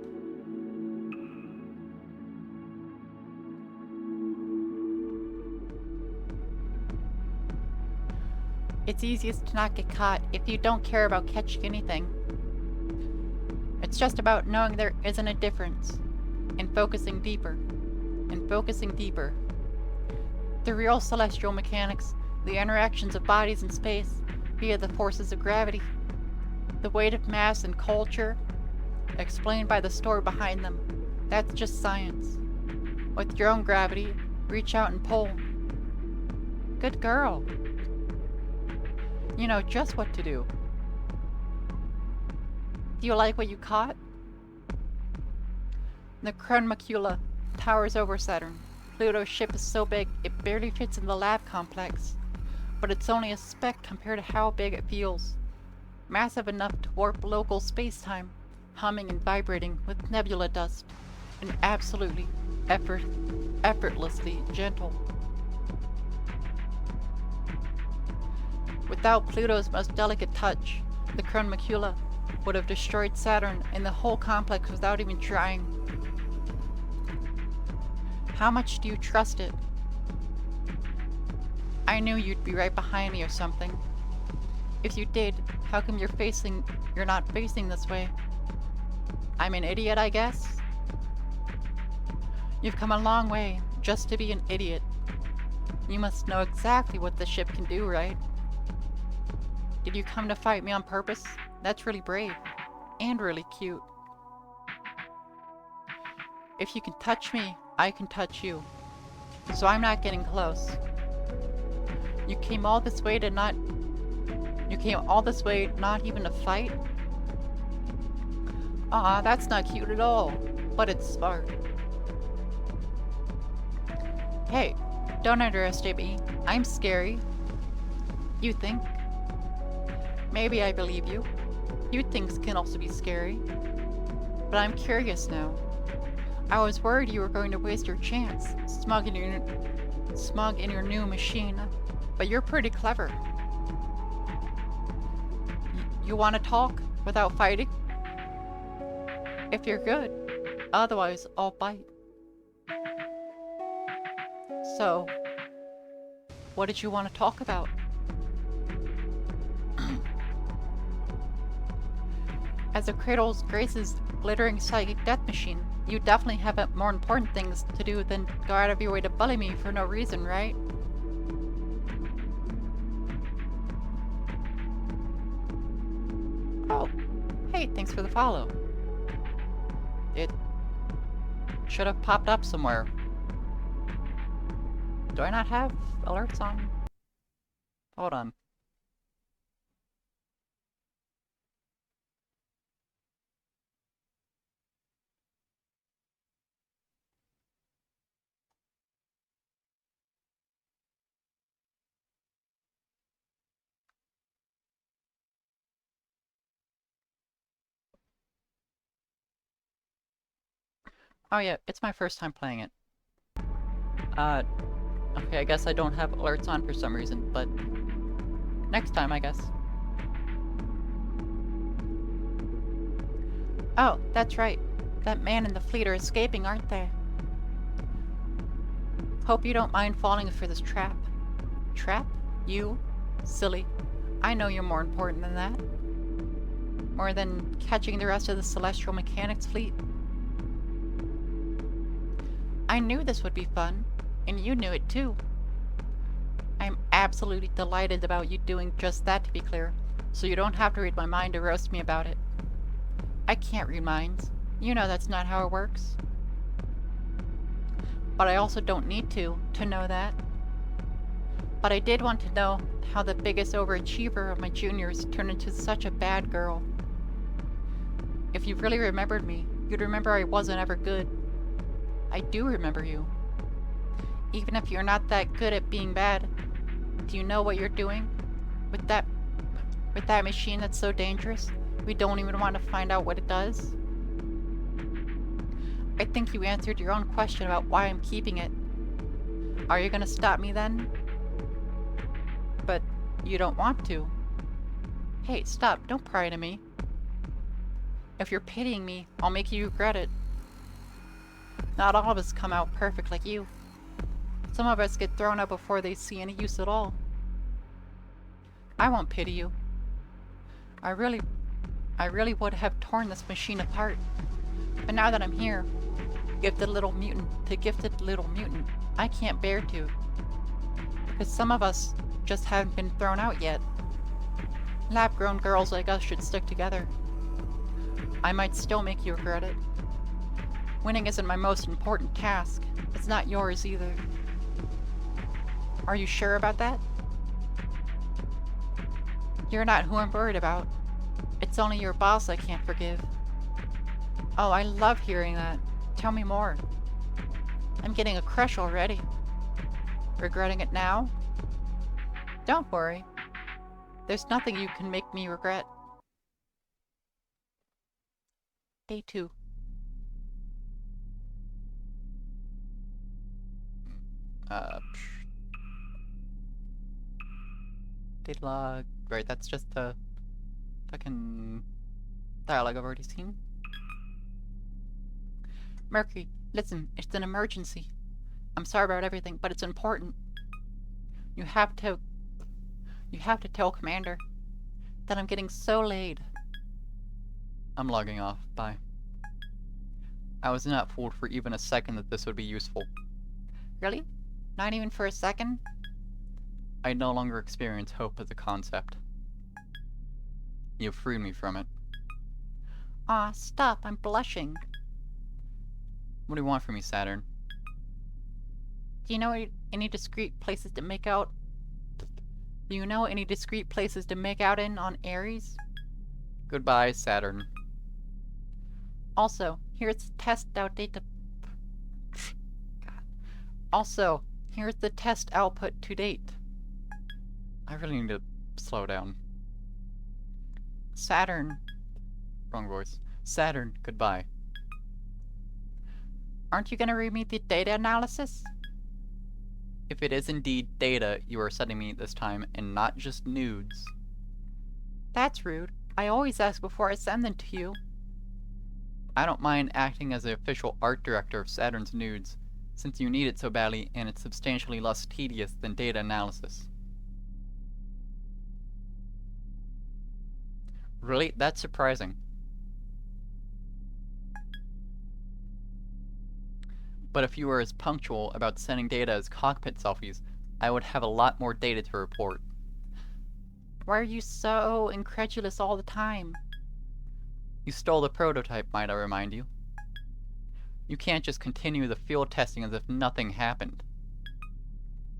It's easiest to not get caught if you don't care about catching anything. It's just about knowing there isn't a difference, and focusing deeper, and focusing deeper. The real celestial mechanics, the interactions of bodies in space, via the forces of gravity, the weight of mass and culture, explained by the story behind them. That's just science. With your own gravity, reach out and pull. Good girl. You know just what to do. Do you like what you caught? The Macula towers over Saturn. Pluto's ship is so big it barely fits in the lab complex. But it's only a speck compared to how big it feels. Massive enough to warp local space-time, humming and vibrating with nebula dust, and absolutely effortlessly gentle. Without Pluto's most delicate touch, the Macula would have destroyed Saturn and the whole complex without even trying. How much do you trust it? I knew you'd be right behind me or something. If you did, how come you're not facing this way? I'm an idiot, I guess? You've come a long way just to be an idiot. You must know exactly what the ship can do, right? Did you come to fight me on purpose? That's really brave. And really cute. If you can touch me, I can touch you. So I'm not getting close. You came all this way not even to fight? Aw, that's not cute at all. But it's smart. Hey, don't underestimate me. I'm scary. You think? Maybe I believe you. You things can also be scary. But I'm curious now. I was worried you were going to waste your chance, smug in your new machine. But you're pretty clever. You want to talk without fighting? If you're good. Otherwise, I'll bite. So, what did you want to talk about? As the Cradle's Grace's glittering psychic death machine, you definitely have more important things to do than go out of your way to bully me for no reason, right? Oh, hey, thanks for the follow. It should have popped up somewhere. Do I not have alerts on? Hold on. Oh yeah, it's my first time playing it. Okay, I guess I don't have alerts on for some reason, but next time, I guess. Oh, that's right. That man and the fleet are escaping, aren't they? Hope you don't mind falling for this trap. Trap? You? Silly. I know you're more important than that. More than catching the rest of the Celestial Mechanics fleet. I knew this would be fun, and you knew it too. I'm absolutely delighted about you doing just that, to be clear, so you don't have to read my mind or roast me about it. I can't read minds. You know that's not how it works. But I also don't need to know that. But I did want to know how the biggest overachiever of my juniors turned into such a bad girl. If you really remembered me, you'd remember I wasn't ever good. I do remember you. Even if you're not that good at being bad, do you know what you're doing? With that machine that's so dangerous, we don't even want to find out what it does? I think you answered your own question about why I'm keeping it. Are you gonna stop me then? But you don't want to. Hey, stop, don't pry to me. If you're pitying me, I'll make you regret it. Not all of us come out perfect like you. Some of us get thrown out before they see any use at all. I won't pity you. I really would have torn this machine apart. But now that I'm here, gifted little mutant, I can't bear to. Because some of us just haven't been thrown out yet. Lab-grown girls like us should stick together. I might still make you regret it. Winning isn't my most important task. It's not yours either. Are you sure about that? You're not who I'm worried about. It's only your boss I can't forgive. Oh, I love hearing that. Tell me more. I'm getting a crush already. Regretting it now? Don't worry. There's nothing you can make me regret. Day 2. Data log. Right, that's just the fucking dialogue I've already seen. Mercury, listen, it's an emergency. I'm sorry about everything, but it's important. You have to tell Commander that I'm getting so laid. I'm logging off. Bye. I was not fooled for even a second that this would be useful. Really? Not even for a second? I no longer experience hope as a concept. You freed me from it. Aw, stop, I'm blushing. What do you want from me, Saturn? Do you know any discrete places to make out? Do you know any discrete places to make out in on Ares? Goodbye, Saturn. Also, here's the test outdate. Also, here's the test output to date. I really need to slow down. Saturn. Wrong voice. Saturn, goodbye. Aren't you gonna read me the data analysis? If it is indeed data you are sending me this time, and not just nudes. That's rude. I always ask before I send them to you. I don't mind acting as the official art director of Saturn's nudes, since you need it so badly and it's substantially less tedious than data analysis. Really? That's surprising. But if you were as punctual about sending data as cockpit selfies, I would have a lot more data to report. Why are you so incredulous all the time? You stole the prototype, might I remind you. You can't just continue the field testing as if nothing happened.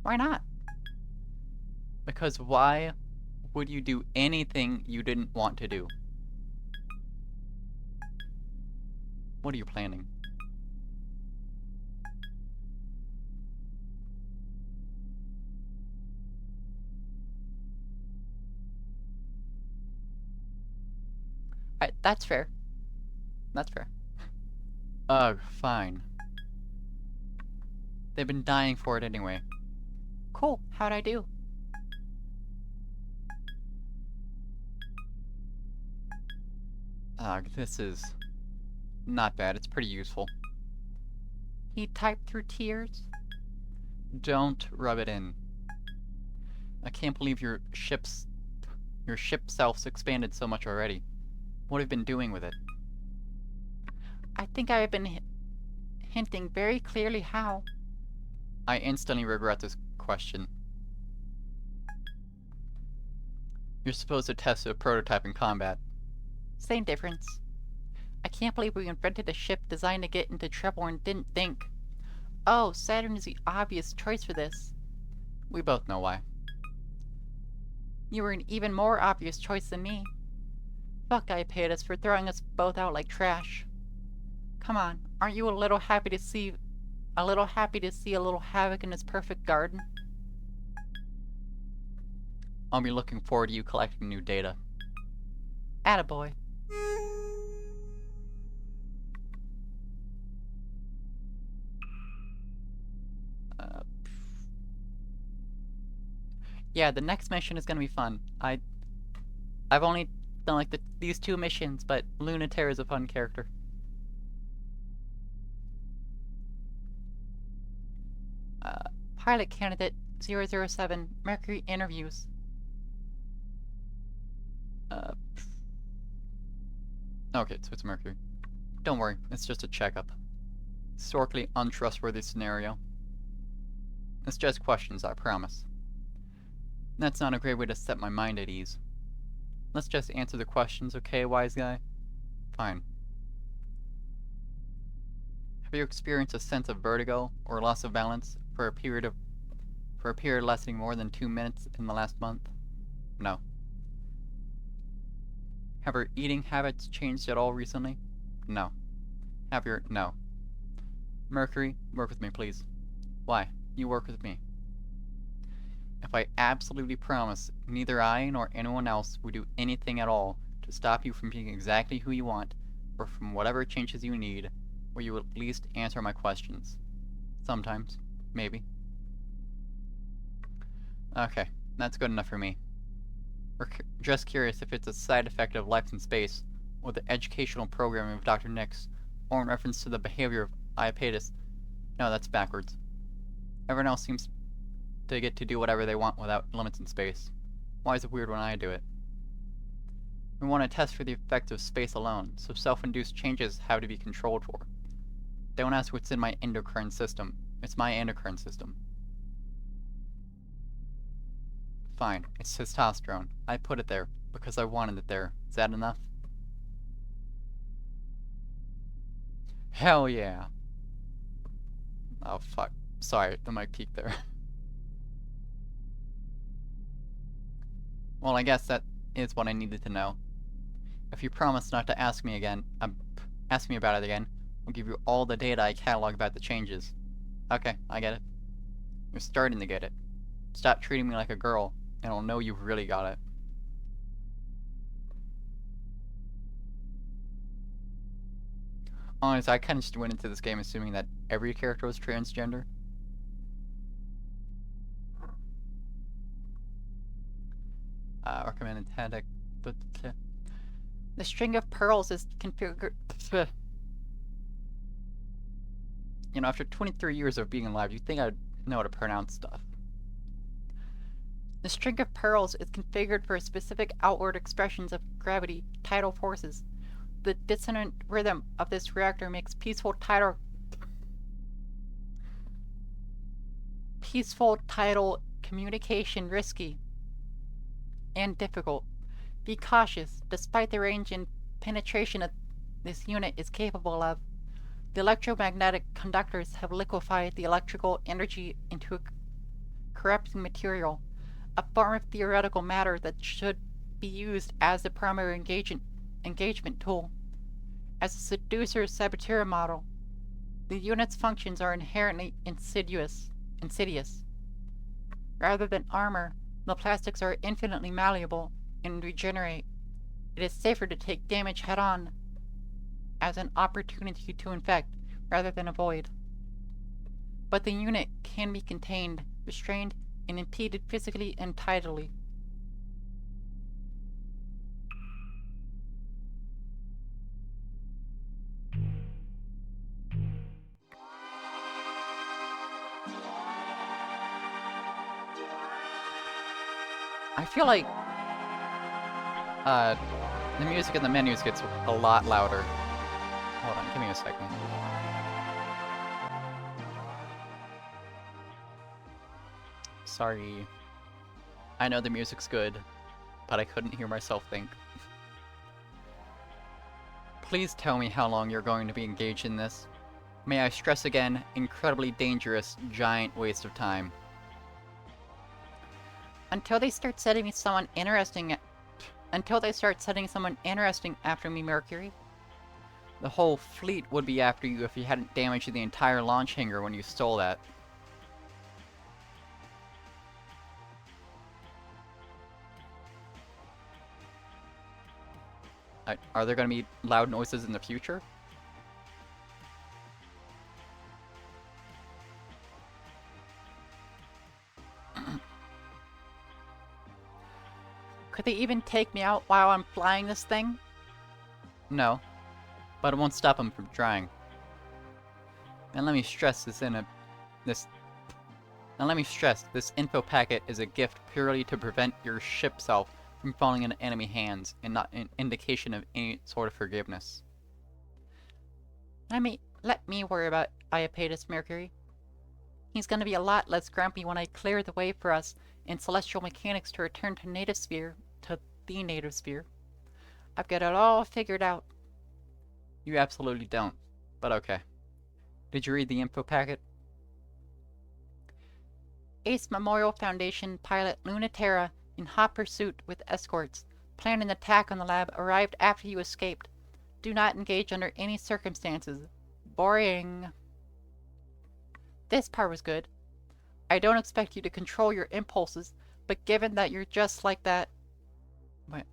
Why not? Because why would you do anything you didn't want to do? What are you planning? That's fair. That's fair. Ugh, fine. They've been dying for it anyway. Cool, how'd I do? Ugh, this is not bad. It's pretty useful. He typed through tears? Don't rub it in. I can't believe your ship self's expanded so much already. What have you been doing with it? I think I have been hinting very clearly how. I instantly regret this question. You're supposed to test a prototype in combat. Same difference. I can't believe we invented a ship designed to get into trouble and didn't think. Oh, Saturn is the obvious choice for this. We both know why. You were an even more obvious choice than me. Fuck guy paid us for throwing us both out like trash. Come on, aren't you a little happy to see a little havoc in his perfect garden? I'll be looking forward to you collecting new data. Attaboy. Yeah, the next mission is gonna be fun. I've only done like these 2 missions, but Lunaterra is a fun character. Pilot candidate 007, Mercury interviews. Okay, so it's Mercury. Don't worry, it's just a checkup. Historically untrustworthy scenario. It's just questions, I promise. That's not a great way to set my mind at ease. Let's just answer the questions, okay, wise guy? Fine. Have you experienced a sense of vertigo or loss of balance for a period of For a period lasting more than 2 minutes in the last month? No. Have your eating habits changed at all recently? No. No. Mercury, work with me, please. Why? You work with me. If I absolutely promise neither I nor anyone else will do anything at all to stop you from being exactly who you want, or from whatever changes you need, will you at least answer my questions? Sometimes. Maybe. Okay, that's good enough for me. We're just curious if it's a side effect of life in space, or the educational programming of Dr. Nix, or in reference to the behavior of Iapetus. No, that's backwards. Everyone else seems to get to do whatever they want without limits in space. Why is it weird when I do it? We want to test for the effects of space alone, so self-induced changes have to be controlled for. Don't ask what's in my endocrine system. It's my endocrine system. Fine, it's testosterone. I put it there because I wanted it there. Is that enough? Hell yeah. Oh fuck. Sorry, the mic peaked there. Well, I guess that is what I needed to know. If you promise not to ask me about it again, I'll give you all the data I catalog about the changes. Okay, I get it. You're starting to get it. Stop treating me like a girl, and I'll know you've really got it. Honestly, I kind of just went into this game assuming that every character was transgender. Recommended tactic. The string of pearls is configured. You know, after 23 years of being alive, you'd think I'd know how to pronounce stuff. The string of pearls is configured for specific outward expressions of gravity, tidal forces. The dissonant rhythm of this reactor makes peaceful tidal communication risky and difficult. Be cautious, despite the range and penetration of this unit is capable of. The electromagnetic conductors have liquefied the electrical energy into a corrupting material, a form of theoretical matter that should be used as the primary engagement tool. As a seducer-saboteur model, the unit's functions are inherently insidious. Rather than armor, the plastics are infinitely malleable and regenerate. It is safer to take damage head-on as an opportunity to infect rather than avoid. But the unit can be contained, restrained, and impeded physically and tidally. I feel like the music in the menus gets a lot louder. Hold on, give me a second. Sorry. I know the music's good, but I couldn't hear myself think. Please tell me how long you're going to be engaged in this. May I stress again, incredibly dangerous, giant waste of time. Until they start setting someone interesting after me, Mercury. The whole fleet would be after you if you hadn't damaged the entire launch hangar when you stole that. Are there going to be loud noises in the future? Could they even take me out while I'm flying this thing? No, but it won't stop them from trying. And let me stress this info packet is a gift purely to prevent your ship self from falling into enemy hands, and not an indication of any sort of forgiveness. Let me worry about Iapetus, Mercury. He's gonna be a lot less grumpy when I clear the way for us and celestial mechanics to return to the native sphere. I've got it all figured out. You absolutely don't, but okay. Did you read the info packet? Ace Memorial Foundation pilot Lunaterra, in hot pursuit with escorts, planned an attack on the lab, arrived after you escaped. Do not engage under any circumstances. Boring. This part was good. I don't expect you to control your impulses, but given that you're just like that... What?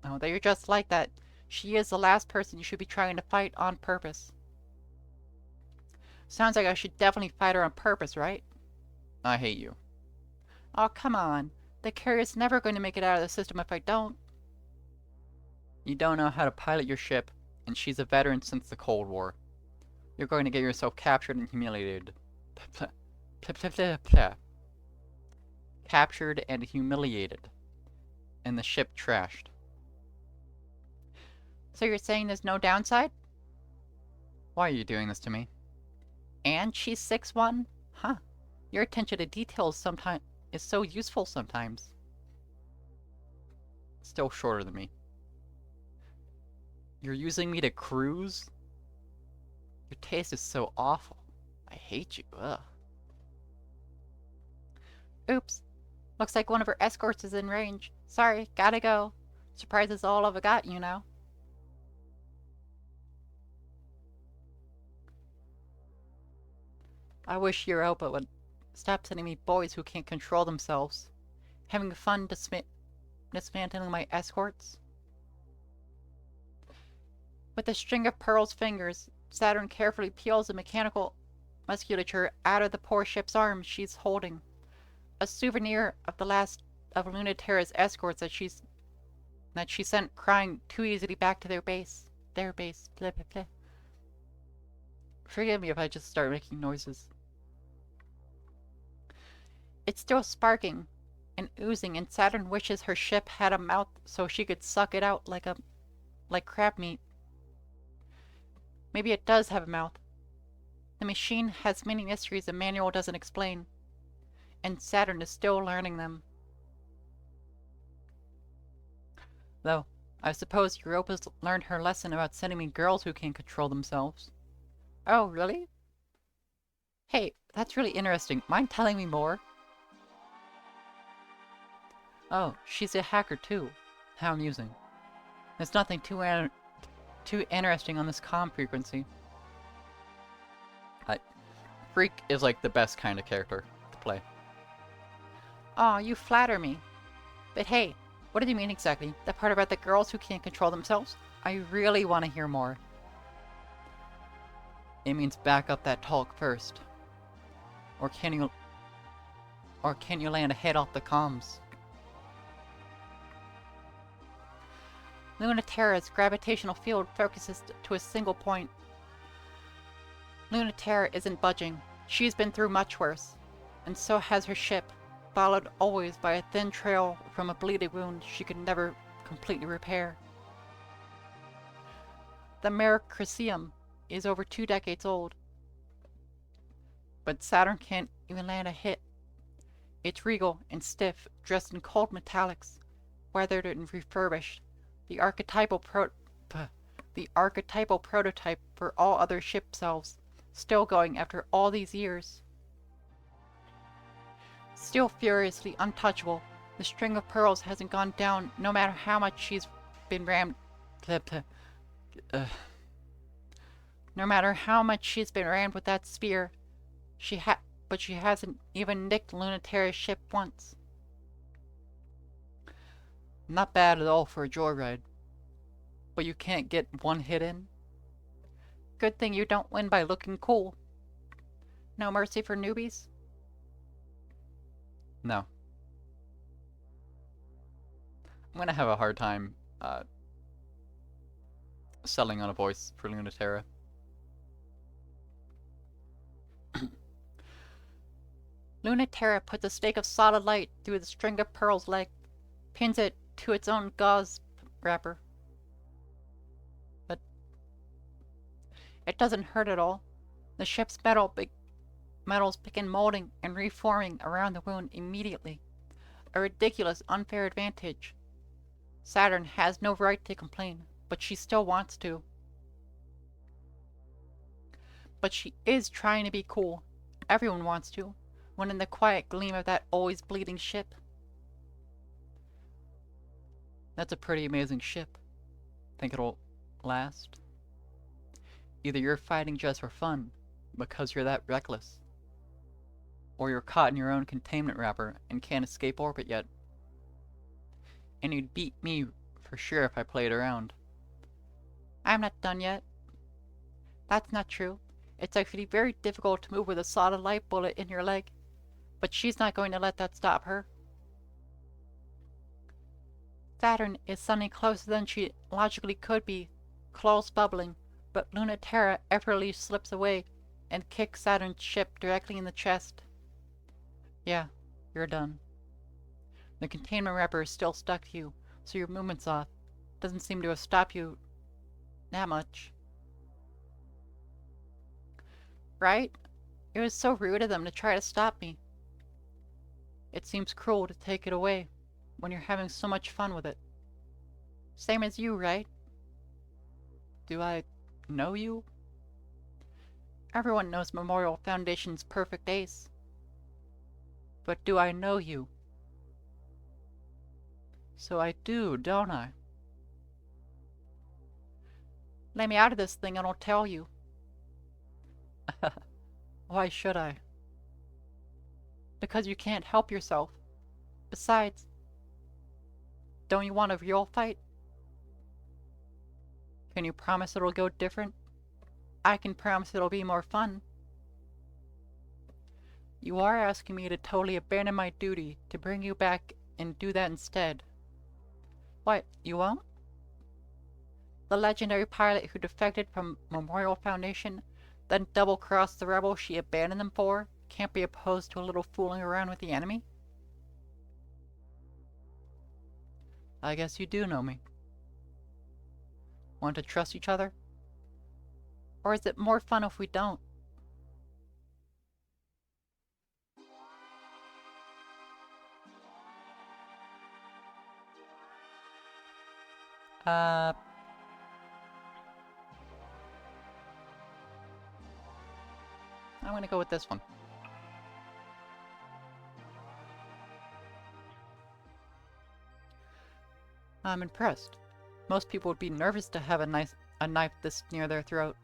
Oh, that you're just like that, she is the last person you should be trying to fight on purpose. Sounds like I should definitely fight her on purpose, right? I hate you. Oh, come on. The carrier's never going to make it out of the system if I don't. You don't know how to pilot your ship, and she's a veteran since the Cold War. You're going to get yourself captured and humiliated. Captured and humiliated. And the ship trashed. So you're saying there's no downside? Why are you doing this to me? And she's 6'1"? Huh. Your attention to details sometimes is so useful sometimes. Still shorter than me. You're using me to cruise? Your taste is so awful. I hate you. Ugh. Oops. Looks like one of her escorts is in range. Sorry, gotta go. Surprise is all I've got, you know. I wish Europa would stop sending me boys who can't control themselves. Having fun dismantling my escorts? With a string of Pearl's fingers, Saturn carefully peels the mechanical musculature out of the poor ship's arms she's holding. A souvenir of the last of Lunaterra's escorts that she sent crying too easily back to their base. Blah, blah, blah. Forgive me if I just start making noises. It's still sparking and oozing, and Saturn wishes her ship had a mouth so she could suck it out like crab meat. Maybe it does have a mouth. The machine has many mysteries the manual doesn't explain, and Saturn is still learning them. Though, I suppose Europa's learned her lesson about sending me girls who can't control themselves. Oh, really? Hey, that's really interesting. Mind telling me more? Oh, she's a hacker too. How amusing. There's nothing too interesting on this comm frequency. Freak is like the best kind of character to play. Aw, you flatter me. But hey, what did you mean exactly? That part about the girls who can't control themselves? I really want to hear more. It means back up that talk first. Or can you land a hit off the comms? Lunaterra's gravitational field focuses to a single point. Lunaterra isn't budging. She's been through much worse. And so has her ship, followed always by a thin trail from a bleeding wound she could never completely repair. The Mercurium is over 2 decades old. But Saturn can't even land a hit. It's regal and stiff, dressed in cold metallics, weathered and refurbished. The archetypal prototype for all other ship selves, still going after all these years. Still furiously untouchable, the string of pearls hasn't gone down no matter how much she's been rammed... No matter how much she's been rammed with that spear, but she hasn't even nicked Lunaterra's ship once. Not bad at all for a joyride. But you can't get one hit in? Good thing you don't win by looking cool. No mercy for newbies? No. I'm gonna have a hard time, selling on a voice for Lunaterra. Lunaterra puts a stake of solid light through the string of Pearl's leg, pins it to its own gauze wrapper. But it doesn't hurt at all. The ship's metals begin molding and reforming around the wound immediately. A ridiculous, unfair advantage. Saturn has no right to complain, but she still wants to. But she is trying to be cool, Everyone wants to, when in the quiet gleam of that always bleeding ship. That's a pretty amazing ship. Think it'll last? Either you're fighting just for fun, because you're that reckless, or you're caught in your own containment wrapper and can't escape orbit yet. And you'd beat me for sure if I played around. I'm not done yet. That's not true. It's actually very difficult to move with a solid light bullet in your leg, but she's not going to let that stop her. Saturn is suddenly closer than she logically could be, claws bubbling, but Luna Terra effortlessly slips away and kicks Saturn's ship directly in the chest. Yeah, you're done. The containment wrapper is still stuck to you, so your movement's off. Doesn't seem to have stopped you that much. Right? It was so rude of them to try to stop me. It seems cruel to take it away when you're having so much fun with it. Same as you, right? Do I know you? Everyone knows Memorial Foundation's perfect ace. But do I know you? So I do, don't I? Let me out of this thing and I'll tell you. Why should I? Because you can't help yourself. Besides, don't you want a real fight? Can you promise it'll go different? I can promise it'll be more fun. You are asking me to totally abandon my duty to bring you back and do that instead. What, you won't? The legendary pilot who defected from Memorial Foundation, then double-crossed the rebel she abandoned them for, can't be opposed to a little fooling around with the enemy? I guess you do know me. Want to trust each other? Or is it more fun if we don't? I'm gonna go with this one. I'm impressed. Most people would be nervous to have a knife this near their throat.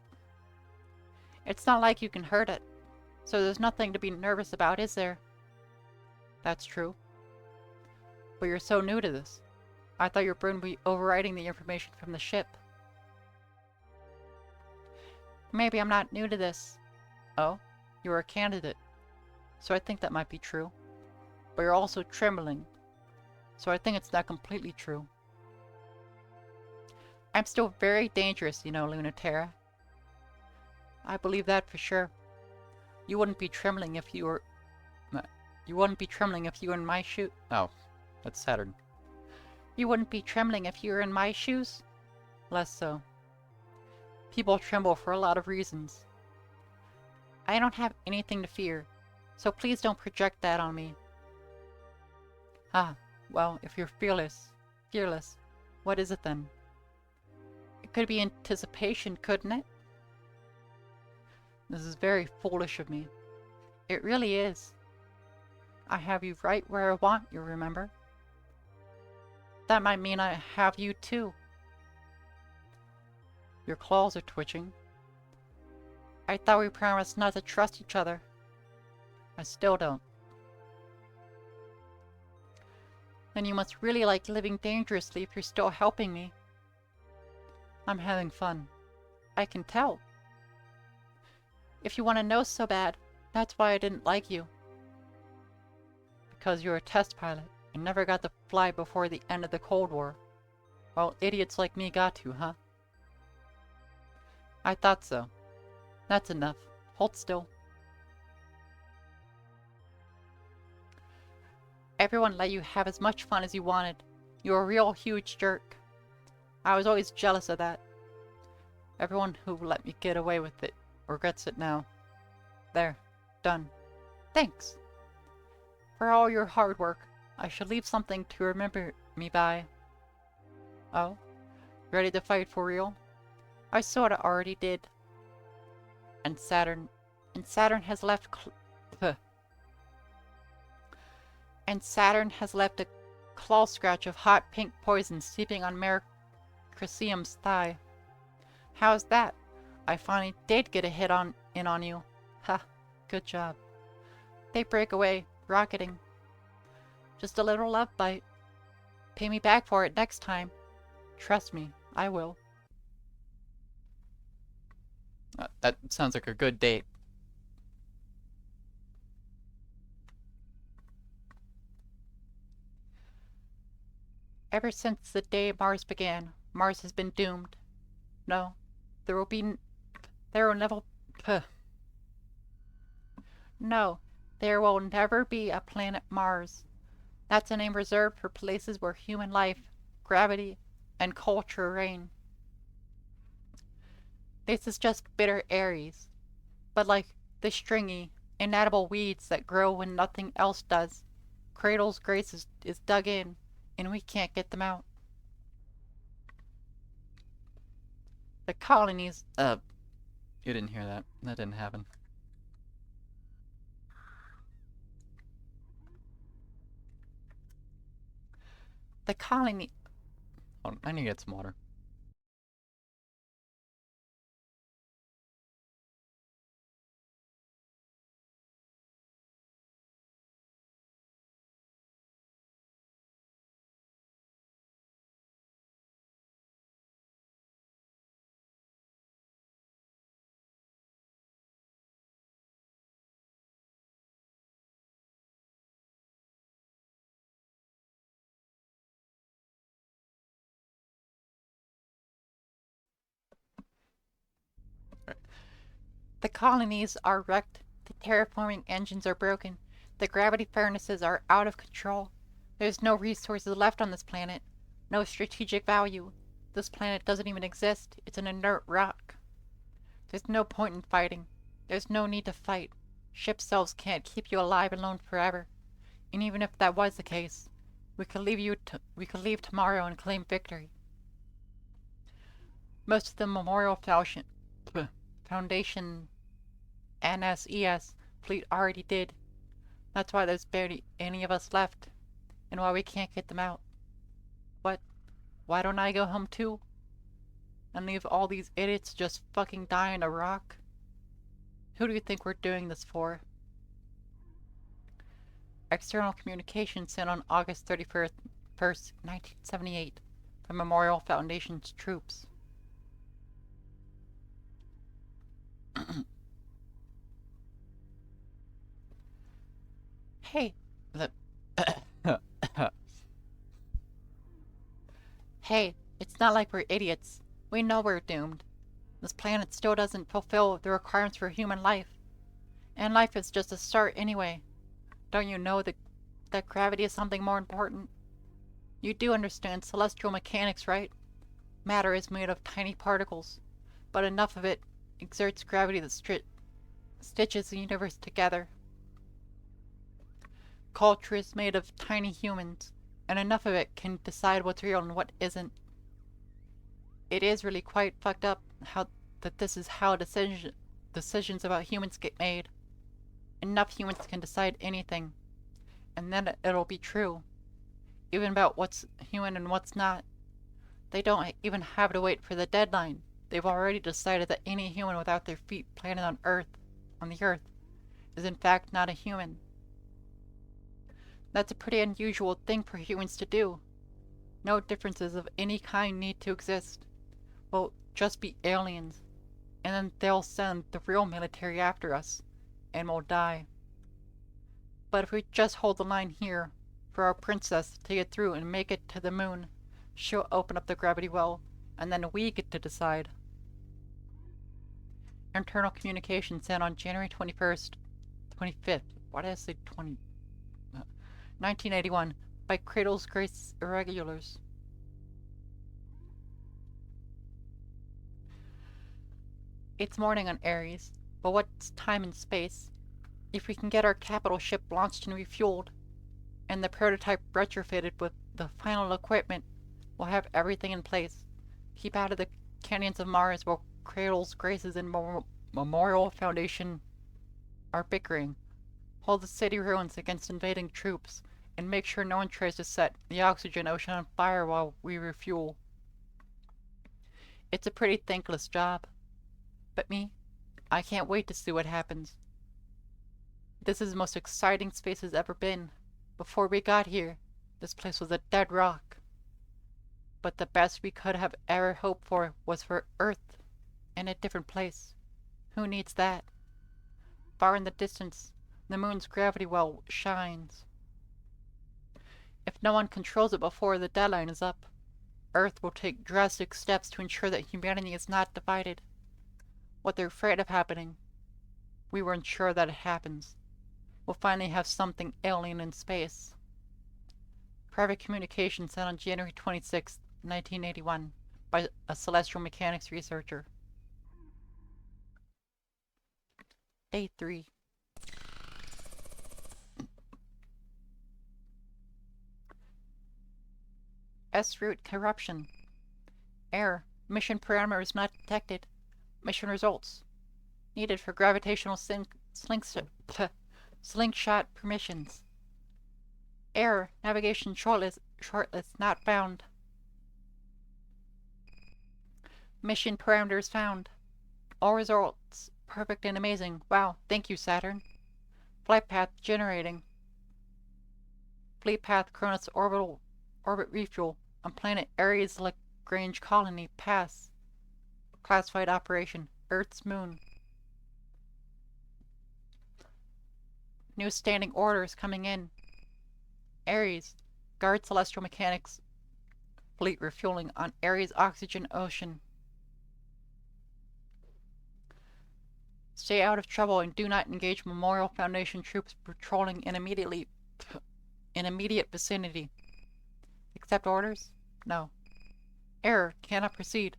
It's not like you can hurt it, so there's nothing to be nervous about, is there? That's true. But you're so new to this. I thought your brain would be overriding the information from the ship. Maybe I'm not new to this. Oh? You're a candidate. So I think that might be true. But you're also trembling. So I think it's not completely true. I'm still very dangerous, you know, Luna Terra. I believe that for sure. You wouldn't be trembling if you were... You wouldn't be trembling if you were in my shoe... Oh, that's Saturn. You wouldn't be trembling if you were in my shoes? Less so. People tremble for a lot of reasons. I don't have anything to fear, so please don't project that on me. Ah, well, if you're fearless, what is it then? It could be anticipation, couldn't it? This is very foolish of me. It really is. I have you right where I want you, remember? That might mean I have you too. Your claws are twitching. I thought we promised not to trust each other. I still don't. Then you must really like living dangerously if you're still helping me. I'm having fun. I can tell. If you want to know so bad, that's why I didn't like you. Because you're a test pilot and never got to fly before the end of the Cold War. Well, idiots like me got to, huh? I thought so. That's enough. Hold still. Everyone let you have as much fun as you wanted. You're a real huge jerk. I was always jealous of that. Everyone who let me get away with it regrets it now. There. Done. Thanks. For all your hard work, I should leave something to remember me by. Oh? Ready to fight for real? I sorta already did. And Saturn has left And Saturn has left a claw scratch of hot pink poison seeping on Mercurium's thigh. How's that? I finally did get a hit in on you. Ha, good job. They break away, rocketing. Just a little love bite. Pay me back for it next time. Trust me, I will. That sounds like a good date. Ever since the day Mars began, Mars has been doomed. No, there will never, no, there will never be a planet Mars. That's a name reserved for places where human life, gravity, and culture reign. This is just bitter Aries, but like the stringy, inedible weeds that grow when nothing else does, Cradle's grace is dug in, and we can't get them out. The colonies, you didn't hear that. That didn't happen. The colony... Oh, I need to get some water. The colonies are wrecked, the terraforming engines are broken, the gravity furnaces are out of control. There's no resources left on this planet, no strategic value. This planet doesn't even exist, it's an inert rock. There's no point in fighting. There's no need to fight. Ship cells can't keep you alive alone forever. And even if that was the case, we could leave tomorrow and claim victory. Most of the Memorial Foundation NSES fleet already did. That's why there's barely any of us left, and why we can't get them out. What? Why don't I go home too? And leave all these idiots just fucking die in a rock? Who do you think we're doing this for? External communication sent on August 31st, 1978, from Memorial Foundation's troops. Hey, hey, it's not like we're idiots. We know we're doomed. This planet still doesn't fulfill the requirements for human life. And life is just a start anyway. Don't you know that gravity is something more important? You do understand celestial mechanics, right? Matter is made of tiny particles, but enough of it exerts gravity that stitches the universe together. Culture is made of tiny humans, and enough of it can decide what's real and what isn't. It is really quite fucked up that this is how decisions about humans get made. Enough humans can decide anything, and then it'll be true. Even about what's human and what's not. They don't even have to wait for the deadline. They've already decided that any human without their feet planted on the earth, is in fact not a human. That's a pretty unusual thing for humans to do. No differences of any kind need to exist. We'll just be aliens, and then they'll send the real military after us, and we'll die. But if we just hold the line here, for our princess to get through and make it to the moon, she'll open up the gravity well, and then we get to decide. Internal communication sent on January 25th, why did I say 1981, by Cradle's Grace Irregulars. It's morning on Aries, but what's time and space? If we can get our capital ship launched and refueled, and the prototype retrofitted with the final equipment, we'll have everything in place. Keep out of the canyons of Mars while Cradle's Graces and Memorial Foundation are bickering. Hold the city ruins against invading troops, and make sure no one tries to set the oxygen ocean on fire while we refuel. It's a pretty thankless job. But me, I can't wait to see what happens. This is the most exciting space has ever been. Before we got here, this place was a dead rock. But the best we could have ever hoped for was for Earth in a different place. Who needs that? Far in the distance, the moon's gravity well shines. If no one controls it before the deadline is up, Earth will take drastic steps to ensure that humanity is not divided. What they're afraid of happening, we will ensure that it happens. We'll finally have something alien in space. Private communication sent on January 26, 1981, by a celestial mechanics researcher. Day 3. S-route corruption. Error. Mission parameters not detected. Mission results. Needed for gravitational slingshot permissions. Error. Navigation shortlist not found. Mission parameters found. All results perfect and amazing. Wow, thank you, Saturn. Flight path generating. Fleet path Cronus orbit refuel on planet Ares Lagrange colony pass. Classified operation Earth's moon. New standing orders coming in. Ares, guard celestial mechanics. Fleet refueling on Ares oxygen ocean. Stay out of trouble and do not engage Memorial Foundation troops patrolling in immediate vicinity. Accept orders? No. Error. Cannot proceed.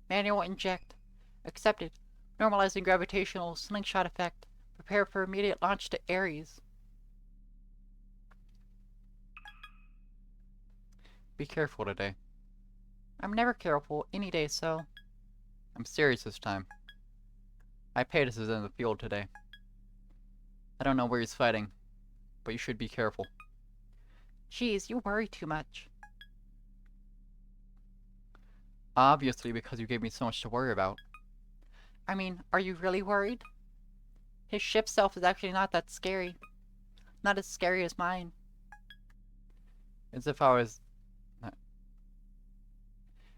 Manual inject. Accepted. Normalizing gravitational slingshot effect. Prepare for immediate launch to Ares. Be careful today. I'm never careful any day, so... I'm serious this time. Ipatus is in the field today. I don't know where he's fighting, but you should be careful. Geez, you worry too much. Obviously, because you gave me so much to worry about. I mean, are you really worried? His ship self is actually not that scary. Not as scary as mine. As if I was...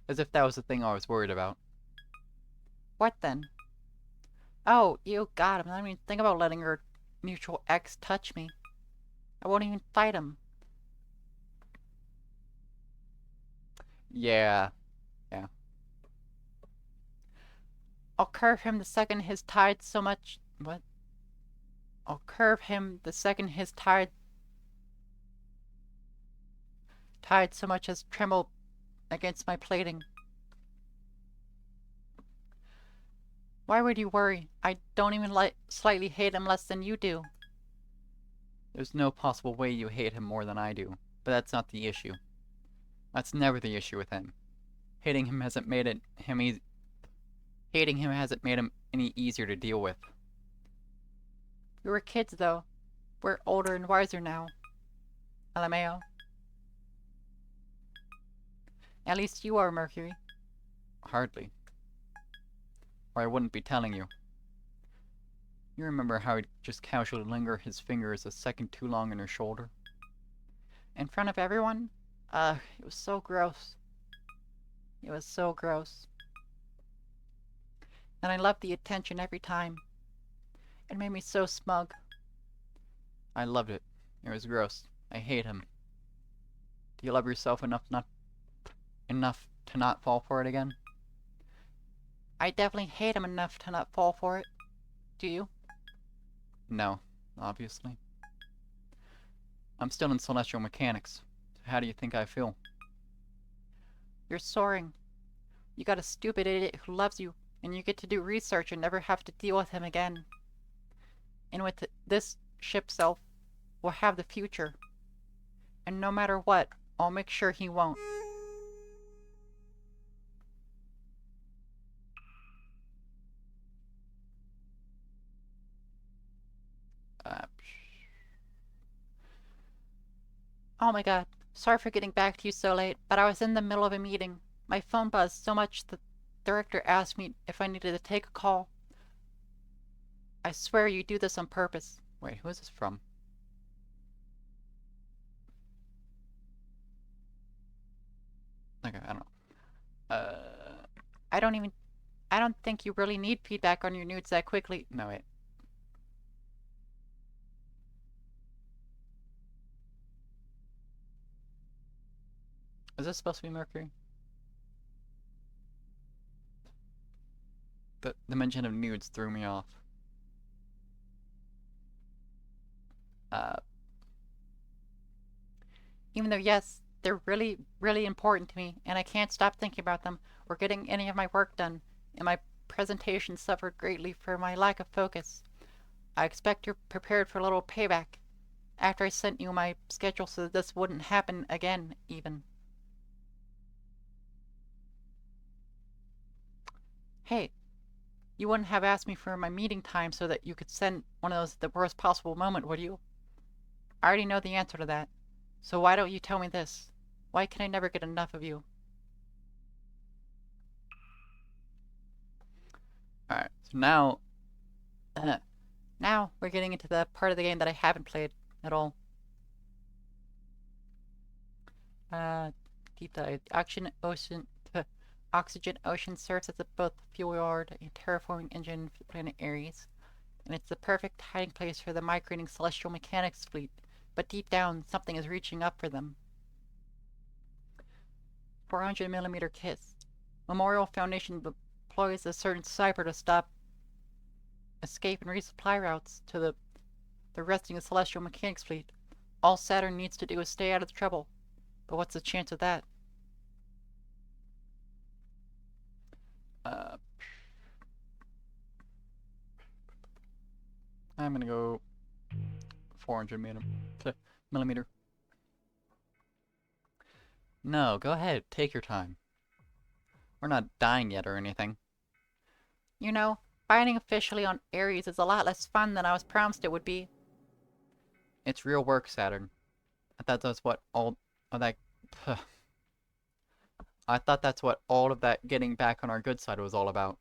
As if that was the thing I was worried about. What then? Oh, you got him. I didn't even think about letting your mutual ex touch me. I won't even fight him. Yeah. I'll curve him the second his tide so much... What? I'll curve him the second his tide so much as tremble against my plating. Why would you worry? I don't even slightly hate him less than you do. There's no possible way you hate him more than I do, but that's not the issue. That's never the issue with him. Hating him hasn't made him any easier to deal with. We were kids, though. We're older and wiser now. LMAO. At least you are, Mercury. Hardly. Or I wouldn't be telling you. You remember how he'd just casually linger his fingers a second too long on her shoulder? In front of everyone? Ugh, it was so gross. It was so gross. And I loved the attention every time. It made me so smug. I loved it. It was gross. I hate him. Do you love yourself enough to not fall for it again? I definitely hate him enough to not fall for it. Do you? No, obviously. I'm still in celestial mechanics. So how do you think I feel? You're soaring. You got a stupid idiot who loves you, and you get to do research and never have to deal with him again. And with this ship self, we'll have the future. And no matter what, I'll make sure he won't. Oh my god. Sorry for getting back to you so late, but I was in the middle of a meeting. My phone buzzed so much the director asked me if I needed to take a call. I swear you do this on purpose. Wait, who is this from? Okay, I don't know. I don't even... I don't think you really need feedback on your nudes that quickly. No, wait. Is this supposed to be Mercury? The mention of nudes threw me off. Even though, yes, they're really, really important to me, and I can't stop thinking about them or getting any of my work done, and my presentation suffered greatly for my lack of focus. I expect you're prepared for a little payback after I sent you my schedule so that this wouldn't happen again, even. Hey, you wouldn't have asked me for my meeting time so that you could send one of those at the worst possible moment, would you? I already know the answer to that. So why don't you tell me this? Why can I never get enough of you? Alright, so now... now we're getting into the part of the game that I haven't played at all. Deep dive. Oxygen Ocean serves as both fuel yard and terraforming engine for the planet Ares, and it's the perfect hiding place for the migrating celestial mechanics fleet. But deep down, something is reaching up for them. 400mm KISS. Memorial Foundation deploys a certain cyber to stop escape and resupply routes to the resting of Celestial Mechanics fleet. All Saturn needs to do is stay out of the trouble. But what's the chance of that? I'm gonna go 400mm. No, go ahead. Take your time. We're not dying yet or anything. You know, fighting officially on Ares is a lot less fun than I was promised it would be. It's real work, Saturn. I thought that's what all of that... I thought that's what all of that getting back on our good side was all about.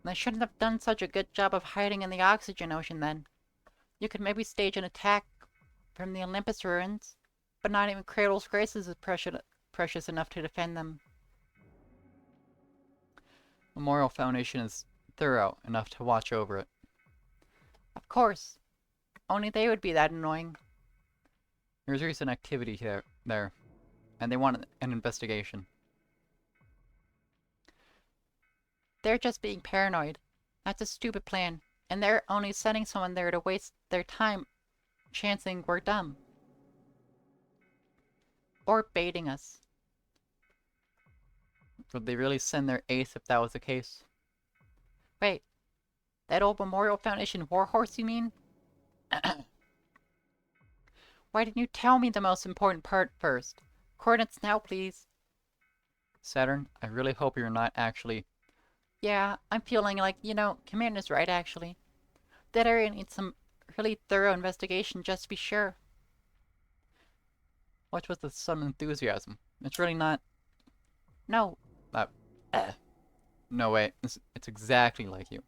I shouldn't have done such a good job of hiding in the oxygen ocean then. You could maybe stage an attack from the Olympus ruins, but not even Cradle's Graces is precious enough to defend them. Memorial Foundation is thorough enough to watch over it. Of course. Only they would be that annoying. There's recent activity there, and they want an investigation. They're just being paranoid. That's a stupid plan, and they're only sending someone there to waste their time chancing we're dumb. Or baiting us. Would they really send their ace if that was the case? Wait, that old Memorial Foundation warhorse you mean? Why didn't you tell me the most important part first? Coordinates now, please. Saturn, I really hope you're not actually... Yeah, I'm feeling like, Commander's right, actually. That area needs some really thorough investigation just to be sure. What's with the sudden enthusiasm? It's really not... No. No way, it's exactly like you.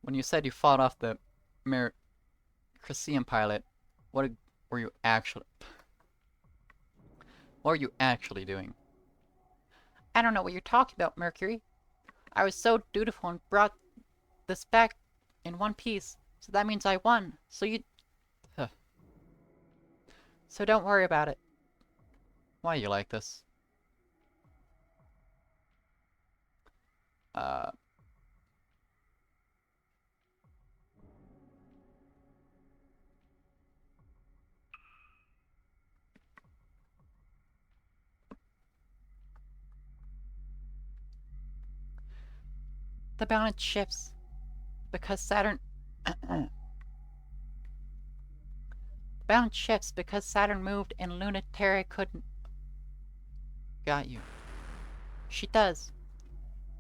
When you said you fought off the Chrysium pilot, what were you actually... What were you actually doing? I don't know what you're talking about, Mercury. I was so dutiful and brought this back in one piece, so that means I won. So you... So don't worry about it. Why are you like this? The balance shifts because Saturn... The balance shifts because Saturn moved and Lunaterra couldn't... Got you. She does.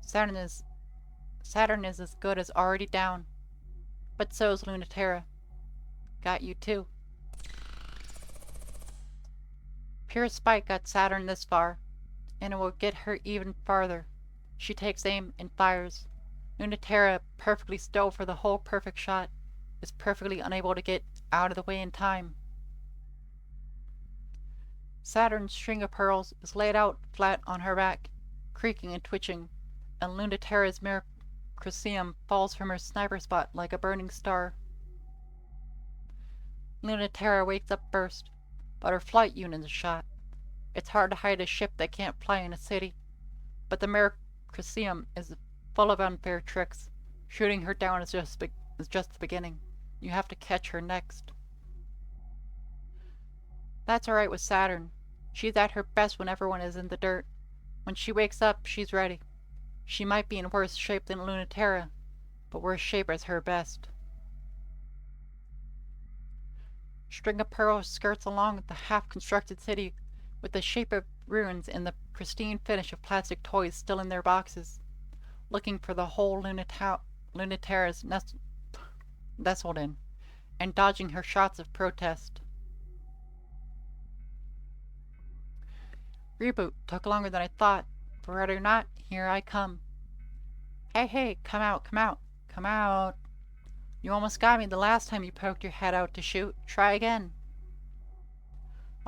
Saturn is as good as already down. But so is Lunaterra. Got you too. Pure spite got Saturn this far, and it will get her even farther. She takes aim and fires. Nunaterra, perfectly still for the whole perfect shot, is perfectly unable to get out of the way in time. Saturn's string of pearls is laid out flat on her back, creaking and twitching, and Lunaterra's Crucium falls from her sniper spot like a burning star. Lunaterra wakes up first, but her flight unit is shot. It's hard to hide a ship that can't fly in a city, but the Crucium is full of unfair tricks. Shooting her down is just the beginning. You have to catch her next. That's alright with Saturn. She's at her best when everyone is in the dirt. When she wakes up, she's ready. She might be in worse shape than Lunaterra, but worse shape is her best. String of Pearls skirts along the half-constructed city with the shape of ruins and the pristine finish of plastic toys still in their boxes, looking for the whole Lunaterra's nestled in, and dodging her shots of protest. Reboot took longer than I thought, but rather not, here I come. Hey, come out, come out, come out. You almost got me the last time you poked your head out to shoot. Try again.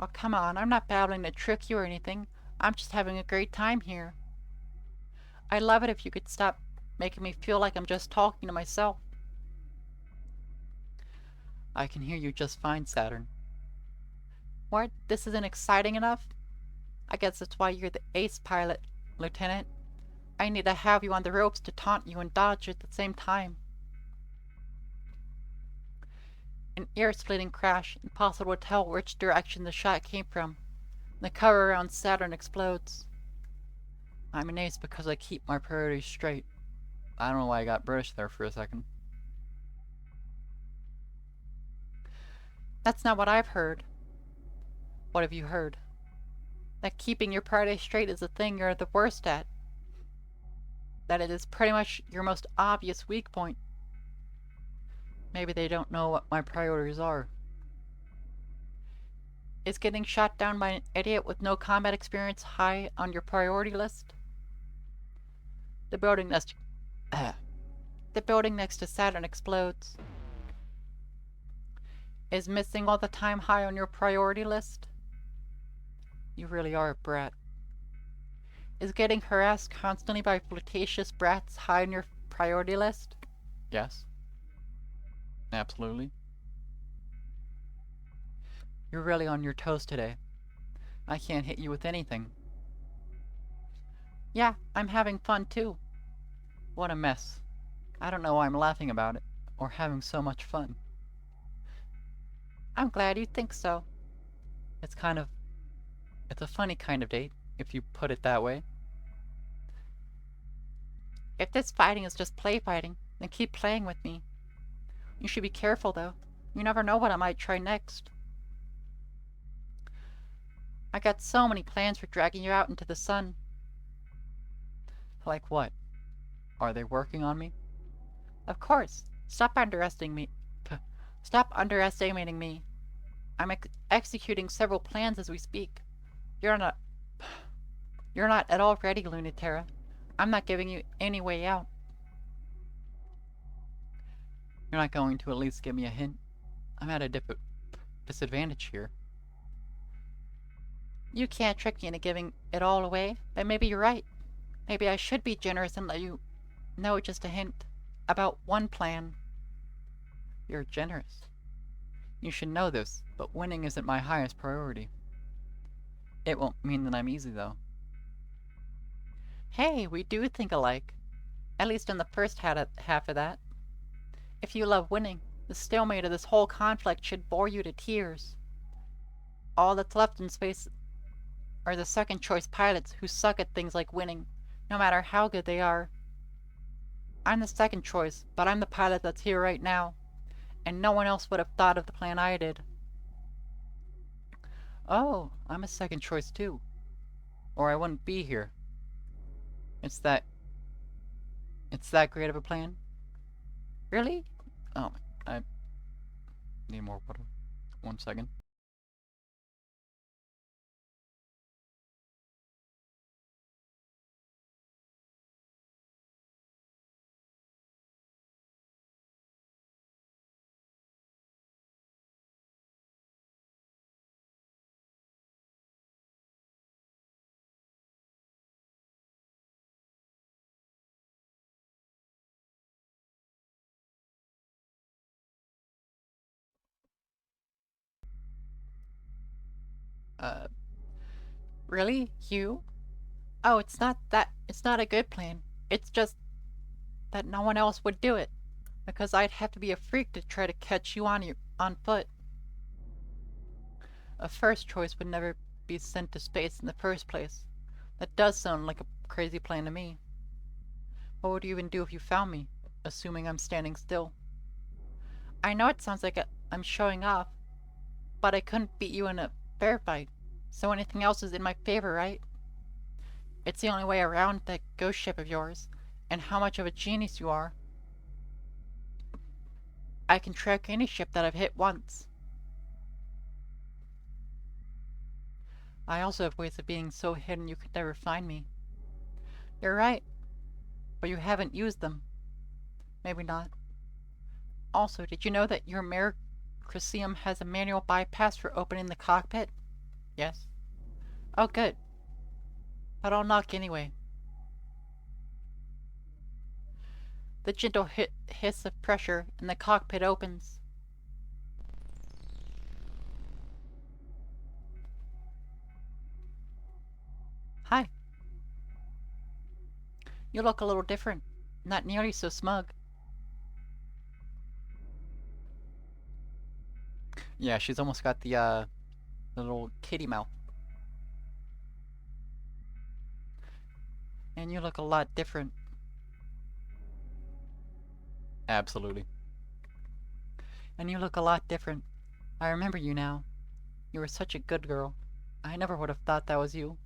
Oh, come on, I'm not babbling to trick you or anything. I'm just having a great time here. I'd love it if you could stop making me feel like I'm just talking to myself. I can hear you just fine, Saturn. What? This isn't exciting enough? I guess that's why you're the ace pilot, Lieutenant. I need to have you on the ropes to taunt you and dodge at the same time. An ear-splitting crash, impossible to tell which direction the shot came from. The cover around Saturn explodes. I'm an ace because I keep my priorities straight. I don't know why I got British there for a second. That's not what I've heard. What have you heard? That keeping your priorities straight is the thing you're the worst at. That it is pretty much your most obvious weak point. Maybe they don't know what my priorities are. Is getting shot down by an idiot with no combat experience high on your priority list? The building next to Saturn explodes. Is missing all the time high on your priority list? You really are a brat. Is getting harassed constantly by flirtatious brats high on your priority list? Yes. Absolutely. You're really on your toes today. I can't hit you with anything. Yeah, I'm having fun too. What a mess. I don't know why I'm laughing about it, or having so much fun. I'm glad you think so. It's a funny kind of date, if you put it that way. If this fighting is just play fighting, then keep playing with me. You should be careful, though. You never know what I might try next. I got so many plans for dragging you out into the sun. Like what? Are they working on me? Of course. Stop underestimating me. I'm executing several plans as we speak. You're not at all ready, Lunaterra. I'm not giving you any way out. You're not going to at least give me a hint? I'm at a disadvantage here. You can't trick me into giving it all away, but maybe you're right. Maybe I should be generous and let you know just a hint about one plan. You're generous. You should know this, but winning isn't my highest priority. It won't mean that I'm easy, though. Hey, we do think alike. At least in the first half of that. If you love winning, the stalemate of this whole conflict should bore you to tears. All that's left in space are the second-choice pilots who suck at things like winning, no matter how good they are. I'm the second choice, but I'm the pilot that's here right now, and no one else would have thought of the plan I did. Oh, I'm a second choice too. Or I wouldn't be here. It's that great of a plan? Really? Oh, I need more water. 1 second. Uh, really? You? Oh, it's not a good plan. It's just that no one else would do it. Because I'd have to be a freak to try to catch you on foot. A first choice would never be sent to space in the first place. That does sound like a crazy plan to me. What would you even do if you found me, assuming I'm standing still? I know it sounds like I'm showing off, but I couldn't beat you in a fair fight, so anything else is in my favor, right? It's the only way around that ghost ship of yours, and how much of a genius you are. I can track any ship that I've hit once. I also have ways of being so hidden you could never find me. You're right, but you haven't used them. Maybe not. Also, did you know that your Mericrasium has a manual bypass for opening the cockpit? Yes. Oh, good. But I'll knock anyway. The gentle hiss of pressure, and the cockpit opens. Hi. You look a little different. Not nearly so smug. Yeah, she's almost got the little kitty mouth. And you look a lot different. Absolutely. And you look a lot different. I remember you now. You were such a good girl. I never would have thought that was you.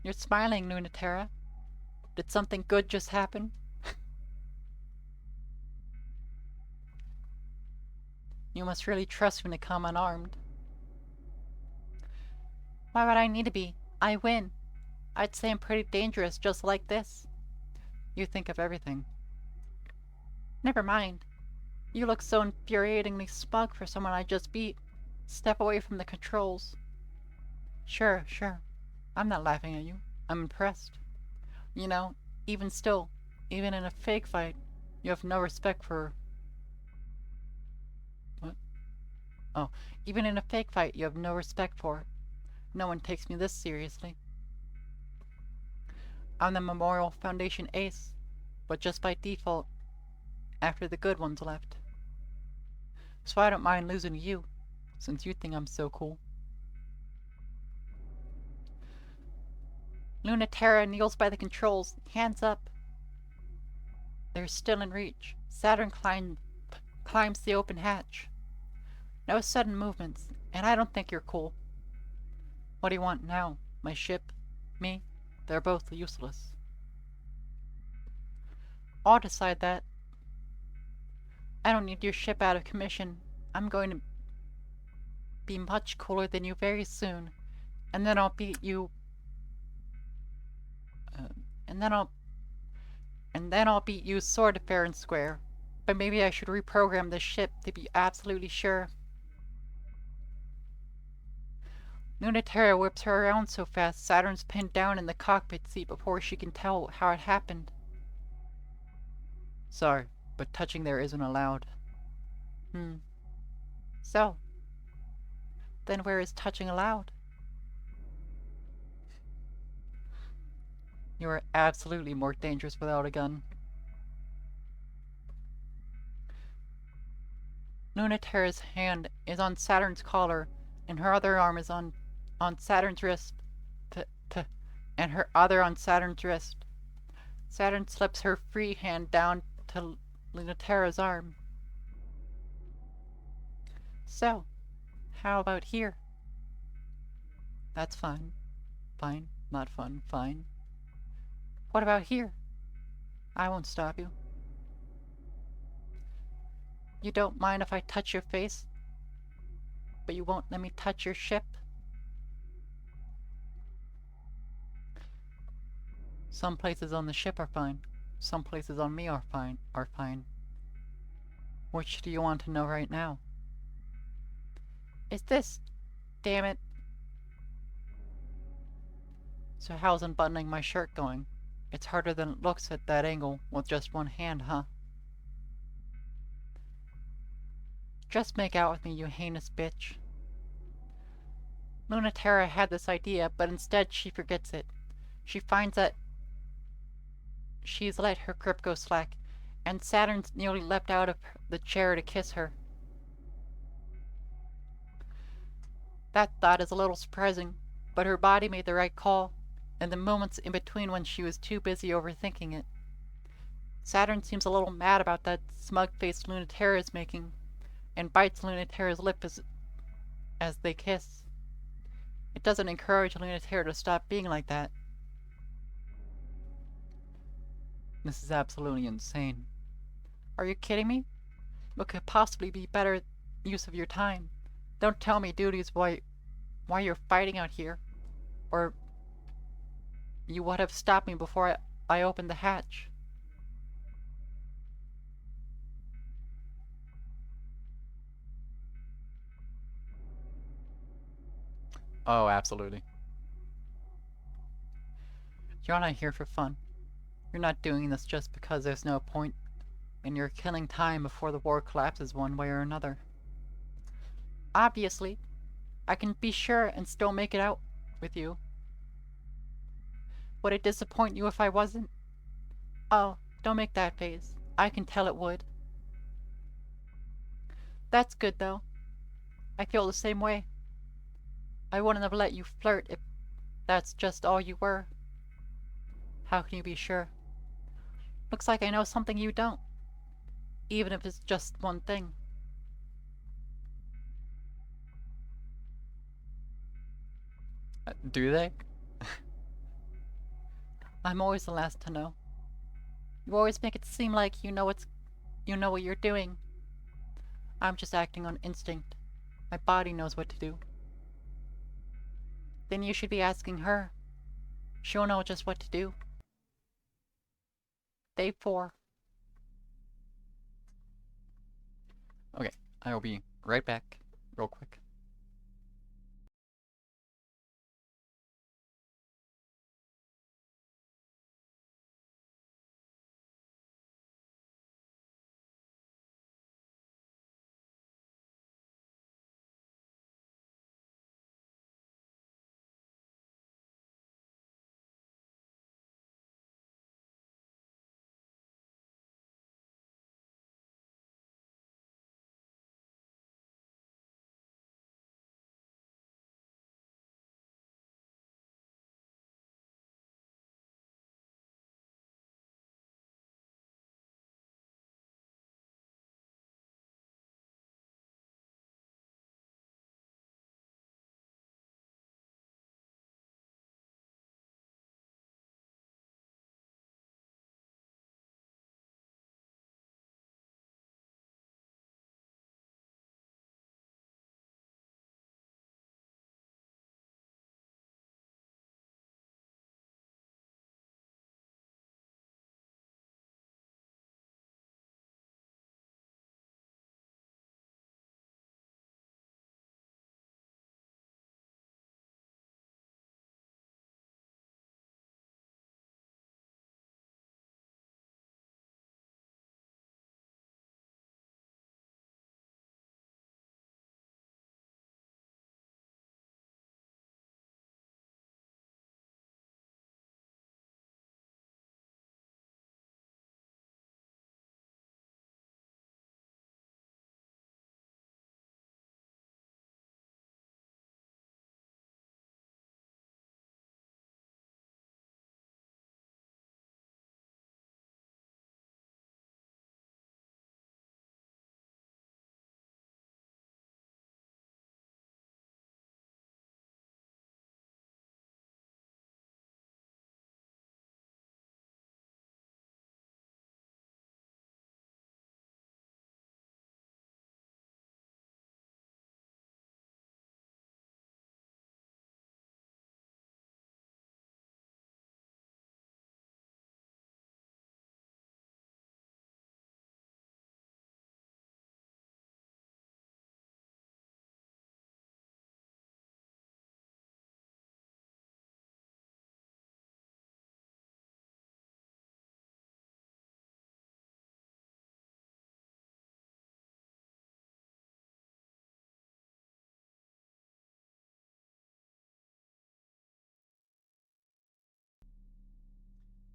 You're smiling, Lunatera. Did something good just happen? You must really trust me to come unarmed. Why would I need to be? I win. I'd say I'm pretty dangerous just like this. You think of everything. Never mind. You look so infuriatingly smug for someone I just beat. Step away from the controls. Sure, sure. I'm not laughing at you. I'm impressed. You know, even still, even in a fake fight, you have no respect for... What? Oh, even in a fake fight, you have no respect for. No one takes me this seriously. I'm the Memorial Foundation ace, but just by default, after the good ones left. So I don't mind losing to you, since you think I'm so cool. Lunatera kneels by the controls, hands up. They're still in reach. Saturn climbs the open hatch. No sudden movements, and I don't think you're cool. What do you want now? My ship? Me? They're both useless. I'll decide that. I don't need your ship out of commission. I'm going to be much cooler than you very soon, and then I'll beat you. And then I'll beat you sort of fair and square. But maybe I should reprogram this ship to be absolutely sure. Lunatera whips her around so fast Saturn's pinned down in the cockpit seat before she can tell how it happened. Sorry, but touching there isn't allowed. So, then where is touching allowed? You are absolutely more dangerous without a gun. Lunatera's hand is on Saturn's collar, and her other arm is on Saturn's wrist. And her other on Saturn's wrist. Saturn slips her free hand down to Lunatera's arm. So, how about here? That's fine. Fine. Not fun. Fine. What about here? I won't stop you. You don't mind if I touch your face, but you won't let me touch your ship? Some places on the ship are fine. Some places on me are fine. Which do you want to know right now? Is this... Damn it. So how's unbuttoning my shirt going? It's harder than it looks at that angle with just one hand, huh? Just make out with me, you heinous bitch. Lunatera had this idea, but instead she forgets it. She finds that she's let her grip go slack, and Saturn's nearly leapt out of the chair to kiss her. That thought is a little surprising, but her body made the right call, in the moments in between when she was too busy overthinking it. Saturn seems a little mad about that smug face Lunatera is making, and bites Lunatera's lip as they kiss. It doesn't encourage Lunatera to stop being like that. This is absolutely insane. Are you kidding me? What could possibly be better use of your time? Don't tell me duty's why you're fighting out here, or you would have stopped me before I opened the hatch. Oh, absolutely. You're not here for fun. You're not doing this just because there's no point, and you're killing time before the war collapses one way or another. Obviously, I can be sure and still make it out with you. Would it disappoint you if I wasn't? Oh, don't make that face. I can tell it would. That's good, though. I feel the same way. I wouldn't have let you flirt if that's just all you were. How can you be sure? Looks like I know something you don't, even if it's just one thing. Do they? I'm always the last to know. You always make it seem like you know what you're doing. I'm just acting on instinct. My body knows what to do. Then you should be asking her. She'll know just what to do. Day 4. Okay, I'll be right back, real quick.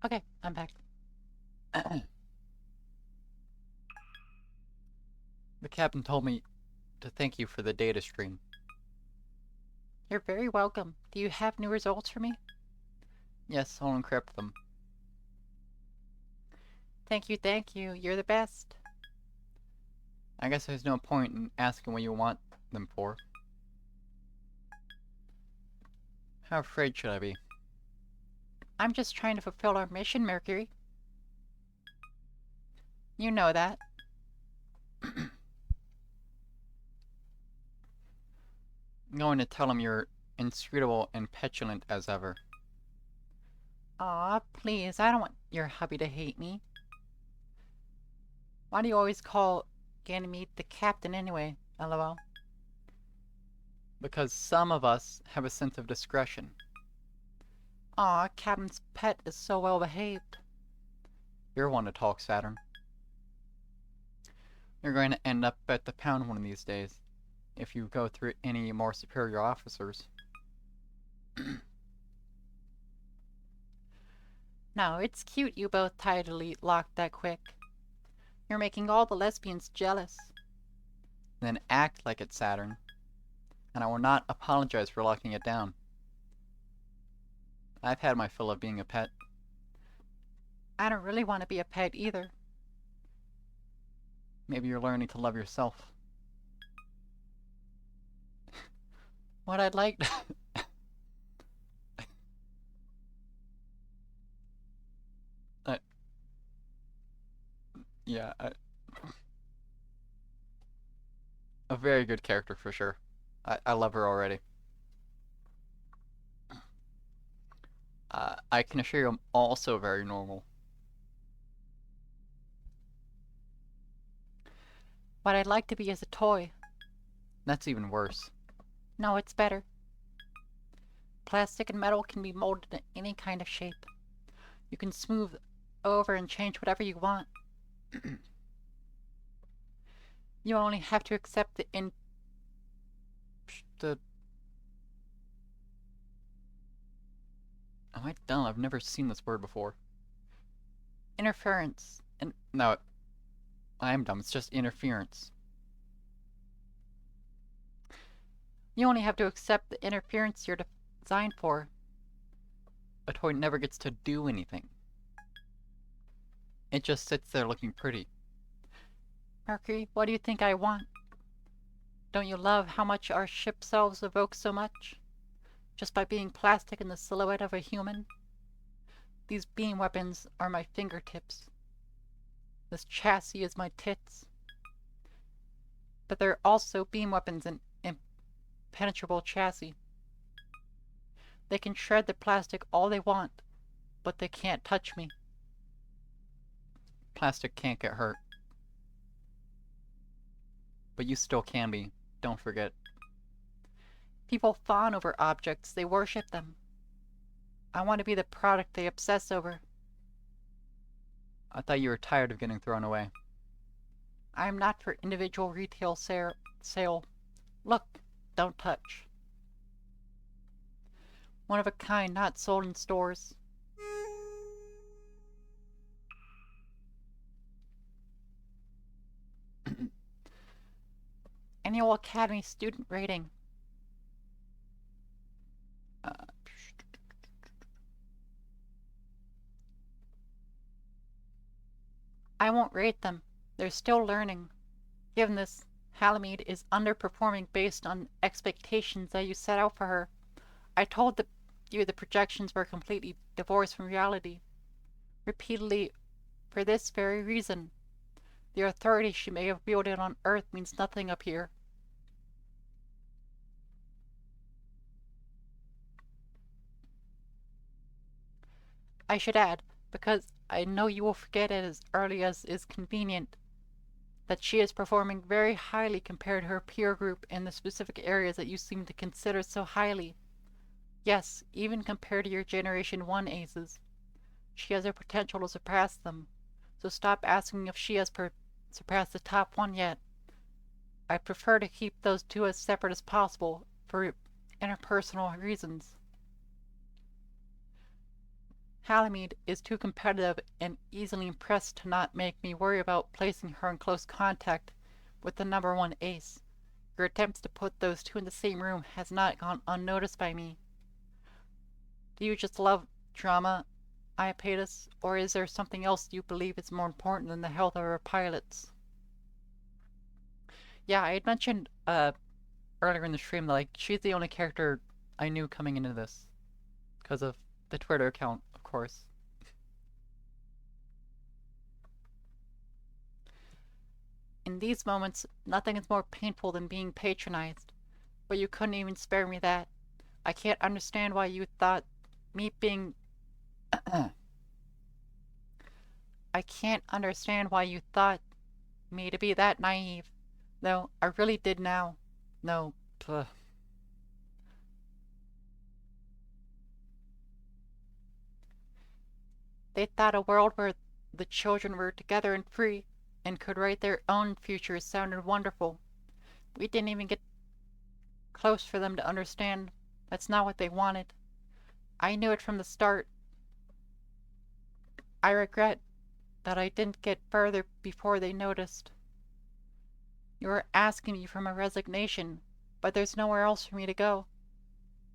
Okay, I'm back. The captain told me to thank you for the data stream. You're very welcome. Do you have new results for me? Yes, I'll encrypt them. Thank you, thank you. You're the best. I guess there's no point in asking what you want them for. How afraid should I be? I'm just trying to fulfill our mission, Mercury. You know that. I'm going to tell him you're inscrutable and petulant as ever. Aw, please, I don't want your hubby to hate me. Why do you always call Ganymede the captain anyway, lol? Because some of us have a sense of discretion. Aw, Captain's pet is so well behaved. You're one to talk, Saturn. You're going to end up at the pound one of these days, if you go through any more superior officers. No, it's cute you both tidily locked that quick. You're making all the lesbians jealous. Then act like it, Saturn. And I will not apologize for locking it down. I've had my fill of being a pet. I don't really want to be a pet either. Maybe you're learning to love yourself. What I'd like yeah, a very good character for sure. I love her already. I can assure you I'm also very normal. What I'd like to be is a toy. That's even worse. No, it's better. Plastic and metal can be molded in any kind of shape. You can smooth over and change whatever you want. You only have to accept the Am I dumb? I've never seen this word before. Interference. No, I am dumb. It's just interference. You only have to accept the interference you're designed for. A toy never gets to do anything. It just sits there looking pretty. Mercury, what do you think I want? Don't you love how much our ship selves evoke so much? Just by being plastic in the silhouette of a human? These beam weapons are my fingertips. This chassis is my tits. But they're also beam weapons and impenetrable chassis. They can shred the plastic all they want, but they can't touch me. Plastic can't get hurt. But you still can be, don't forget. People fawn over objects, they worship them. I want to be the product they obsess over. I thought you were tired of getting thrown away. I am not for individual retail sale. Look, don't touch. One of a kind, not sold in stores. Annual Academy student rating. I won't rate them. They're still learning. Given this, Halamede is underperforming based on expectations that you set out for her. I told you the projections were completely divorced from reality. Repeatedly, for this very reason. The authority she may have wielded on Earth means nothing up here. I should add, because I know you will forget it as early as is convenient, that she is performing very highly compared to her peer group in the specific areas that you seem to consider so highly. Yes, even compared to your Generation 1 aces. She has the potential to surpass them, so stop asking if she has surpassed the top one yet. I prefer to keep those two as separate as possible for interpersonal reasons. Halamede is too competitive and easily impressed to not make me worry about placing her in close contact with the number one ace. Your attempts to put those two in the same room has not gone unnoticed by me. Do you just love drama, Iapetus, or is there something else you believe is more important than the health of our pilots? Yeah, I had mentioned earlier in the stream that she's the only character I knew coming into this because of the Twitter account, of course. In these moments, nothing is more painful than being patronized, but you couldn't even spare me that. I can't understand why you thought me being I can't understand why you thought me to be that naive. Though I really did now. No, puh. They thought a world where the children were together and free and could write their own futures sounded wonderful. We didn't even get close for them to understand. That's not what they wanted. I knew it from the start. I regret that I didn't get further before they noticed. You are asking me for my resignation, but there's nowhere else for me to go.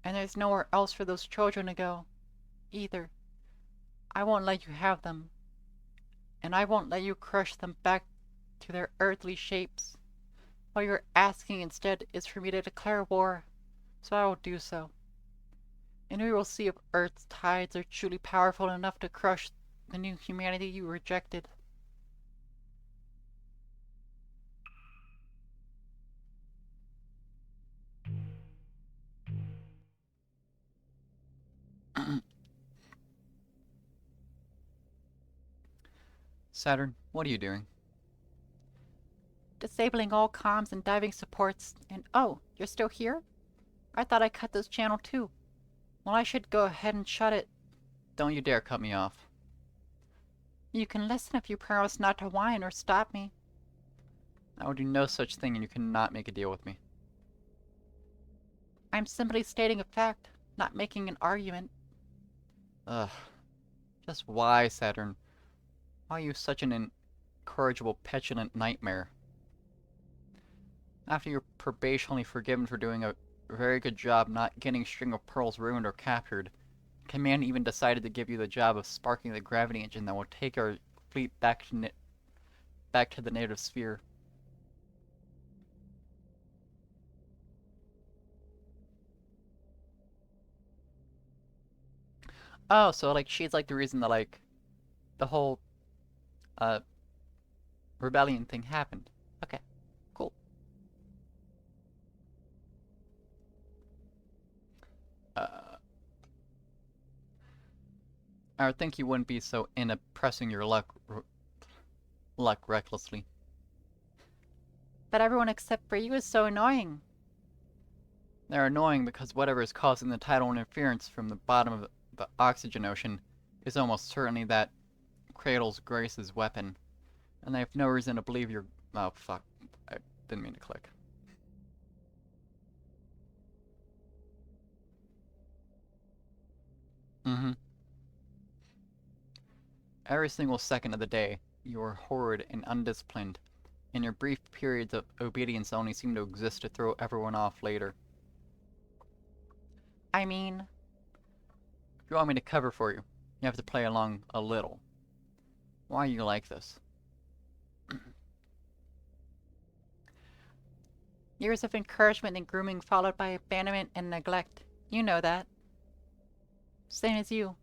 And there's nowhere else for those children to go, either. I won't let you have them. And I won't let you crush them back to their earthly shapes. What you're asking instead is for me to declare war, so I will do so. And we will see if Earth's tides are truly powerful enough to crush the new humanity you rejected. Saturn, what are you doing? Disabling all comms and diving supports, and oh, you're still here? I thought I cut this channel too. Well, I should go ahead and shut it. Don't you dare cut me off. You can listen if you promise not to whine or stop me. I will do no such thing and you cannot make a deal with me. I'm simply stating a fact, not making an argument. Ugh. Just why, Saturn? Why are you such an incorrigible, petulant nightmare? After you're probationally forgiven for doing a very good job not getting String of Pearls ruined or captured, Command even decided to give you the job of sparking the gravity engine that will take our fleet back to the native sphere. Oh, so she's the reason that the whole uh rebellion thing happened. Okay, cool. I would think you wouldn't be so into pressing your luck recklessly. But everyone except for you is so annoying. They're annoying because whatever is causing the tidal interference from the bottom of the oxygen ocean is almost certainly that Cradle's Grace's weapon. And I have no reason to believe you're... Oh, fuck. I didn't mean to click. Mm-hmm. Every single second of the day, you are horrid and undisciplined, and your brief periods of obedience only seem to exist to throw everyone off later. I mean... If you want me to cover for you, you have to play along a little. Why are you like this? Years of encouragement and grooming followed by abandonment and neglect. You know that. Same as you.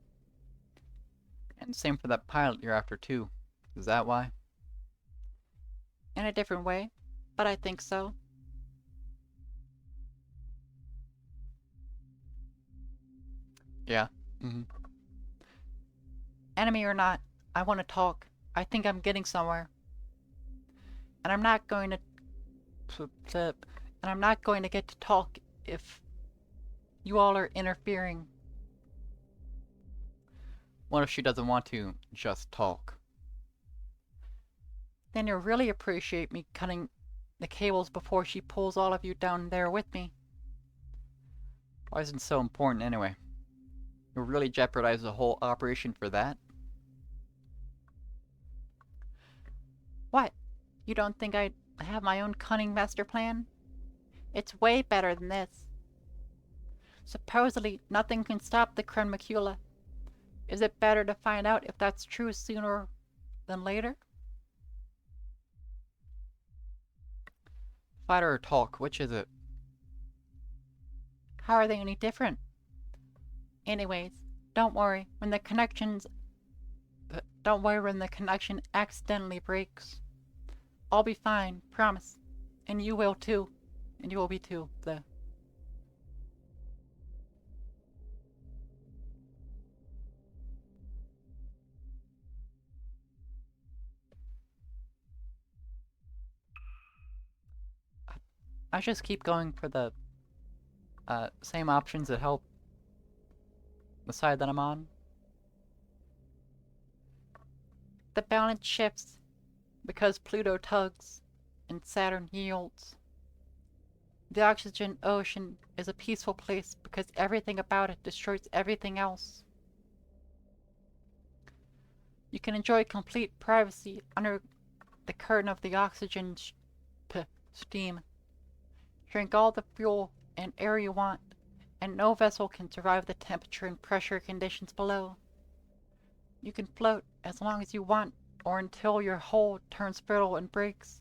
And same for that pilot you're after, too. Is that why? In a different way, but I think so. Yeah. Mm-hmm. Enemy or not, I want to talk. I think I'm getting somewhere. And I'm not going to... And I'm not going to get to talk if you all are interfering. What if she doesn't want to just talk? Then you'll really appreciate me cutting the cables before she pulls all of you down there with me. Why isn't it so important anyway? You'll really jeopardize the whole operation for that? What? You don't think I have my own cunning master plan? It's way better than this. Supposedly, nothing can stop the Macula. Is it better to find out if that's true sooner than later? Fight or talk, which is it? How are they any different? Anyways, don't worry when the connection accidentally breaks. I'll be fine, promise. And you will too. And you will be too, I just keep going for the same options that help the side that I'm on. The balance shifts because Pluto tugs and Saturn yields. The oxygen ocean is a peaceful place because everything about it destroys everything else. You can enjoy complete privacy under the curtain of the oxygen steam. Drink all the fuel and air you want, and no vessel can survive the temperature and pressure conditions below. You can float as long as you want, or until your hull turns brittle and breaks,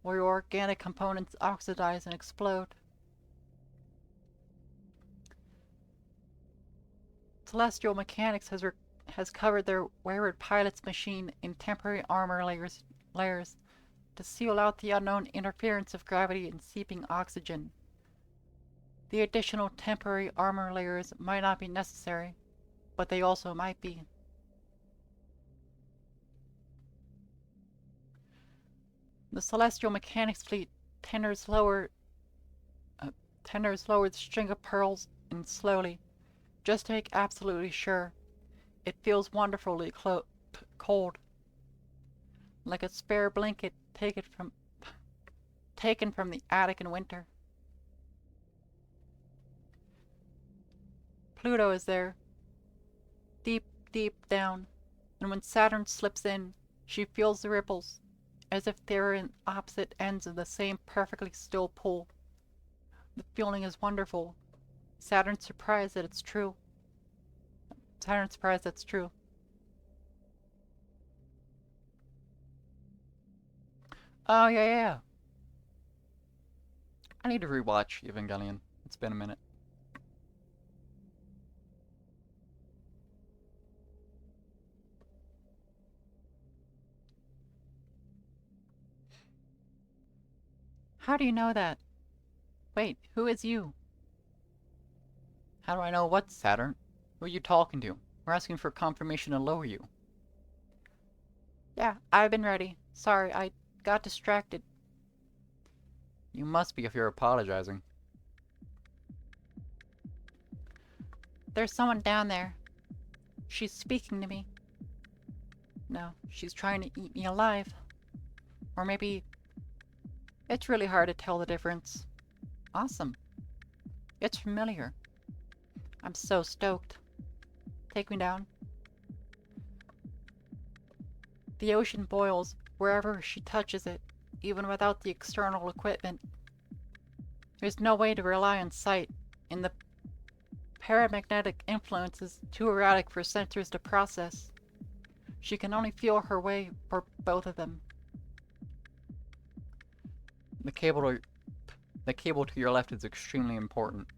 or your organic components oxidize and explode. Celestial Mechanics has covered their wayward pilot's machine in temporary armor layers to seal out the unknown interference of gravity and seeping oxygen. The additional temporary armor layers might not be necessary, but they also might be. The Celestial Mechanics fleet tenders lower the string of pearls and slowly, just to make absolutely sure. It feels wonderfully cold, like a spare blanket taken from the attic in winter. Pluto is there, deep, deep down, and when Saturn slips in, she feels the ripples, as if they were in opposite ends of the same perfectly still pool. The feeling is wonderful. Saturn's surprised that's true. Oh, yeah. I need to rewatch Evangelion. It's been a minute. How do you know that? Wait, who is you? How do I know what, Saturn? Who are you talking to? We're asking for confirmation to lower you. Yeah, I've been ready. Sorry, I got distracted. You must be if you're apologizing. There's someone down there. She's speaking to me. No, she's trying to eat me alive. Or maybe... It's really hard to tell the difference. Awesome. It's familiar. I'm so stoked. Take me down. The ocean boils wherever she touches it, even without the external equipment. There's no way to rely on sight, and the paramagnetic influence is too erratic for sensors to process. She can only feel her way for both of them. The cable to your left is extremely important.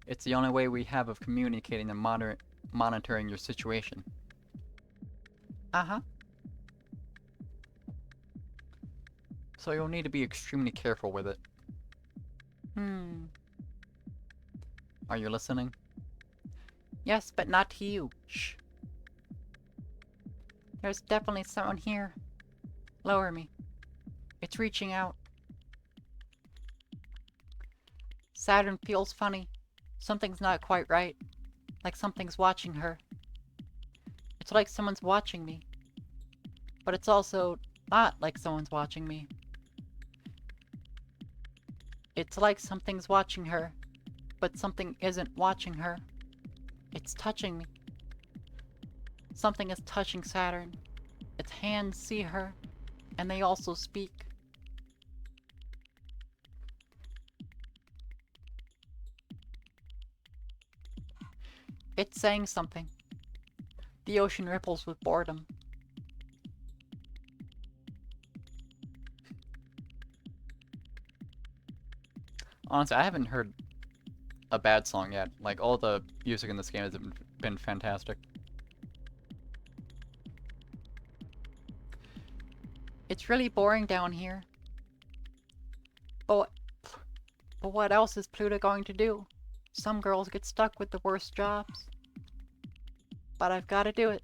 It's the only way we have of communicating and monitoring your situation. Uh-huh. So you'll need to be extremely careful with it. Are you listening? Yes, but not to you. Shh. There's definitely someone here. Lower me. It's reaching out. Saturn feels funny. Something's not quite right. Like something's watching her. It's like someone's watching me. But it's also not like someone's watching me. It's like something's watching her, but something isn't watching her. It's touching me. Something is touching Saturn. Its hands see her, and they also speak. It's saying something. The ocean ripples with boredom. Honestly, I haven't heard a bad song yet. Like, all the music in this game has been fantastic. It's really boring down here. But what else is Pluto going to do? Some girls get stuck with the worst jobs. But I've got to do it.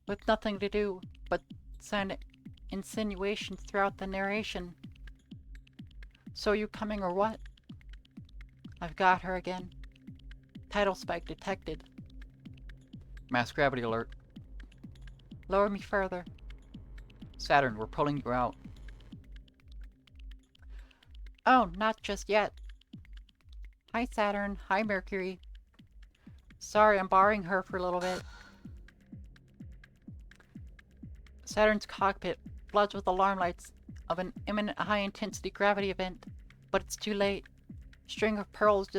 With nothing to do but send insinuations throughout the narration. So you coming or what? I've got her again. Tidal spike detected. Mass gravity alert. Lower me further. Saturn, we're pulling you out. Oh, not just yet. Hi Saturn, hi Mercury. Sorry, I'm borrowing her for a little bit. Saturn's cockpit floods with alarm lights of an imminent high-intensity gravity event, but it's too late. String of pearls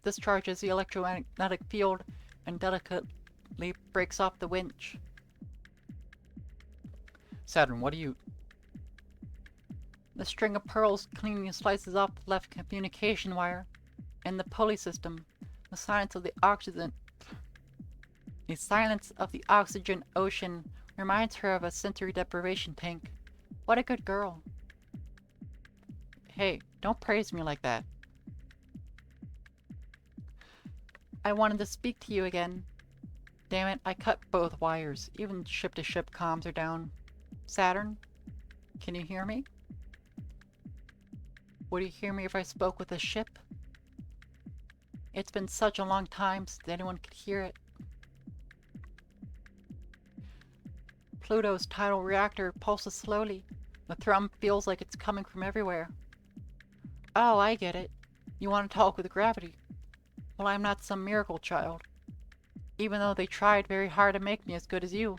discharges the electromagnetic field and delicately breaks off the winch. Saturn, what do you... The string of pearls cleanly slices off the left communication wire, and the pulley system, the silence of the oxygen ocean reminds her of a sensory deprivation tank. What a good girl. Hey, don't praise me like that. I wanted to speak to you again. Damn it, I cut both wires. Even ship-to-ship comms are down. Saturn? Can you hear me? Would you hear me if I spoke with a ship? It's been such a long time since anyone could hear it. Pluto's tidal reactor pulses slowly. The thrum feels like it's coming from everywhere. Oh, I get it. You want to talk with gravity. Well, I'm not some miracle child. Even though they tried very hard to make me as good as you.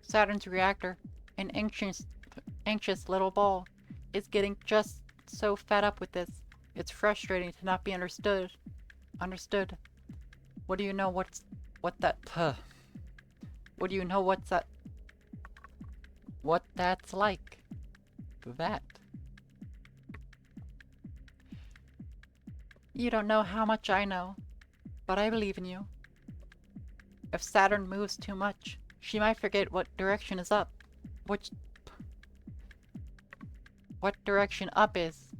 Saturn's reactor, an anxious little ball, is getting just so fed up with this. It's frustrating to not be understood. What do you know what that's like? That. You don't know how much I know, but I believe in you. If Saturn moves too much, she might forget what direction is up. What direction up is.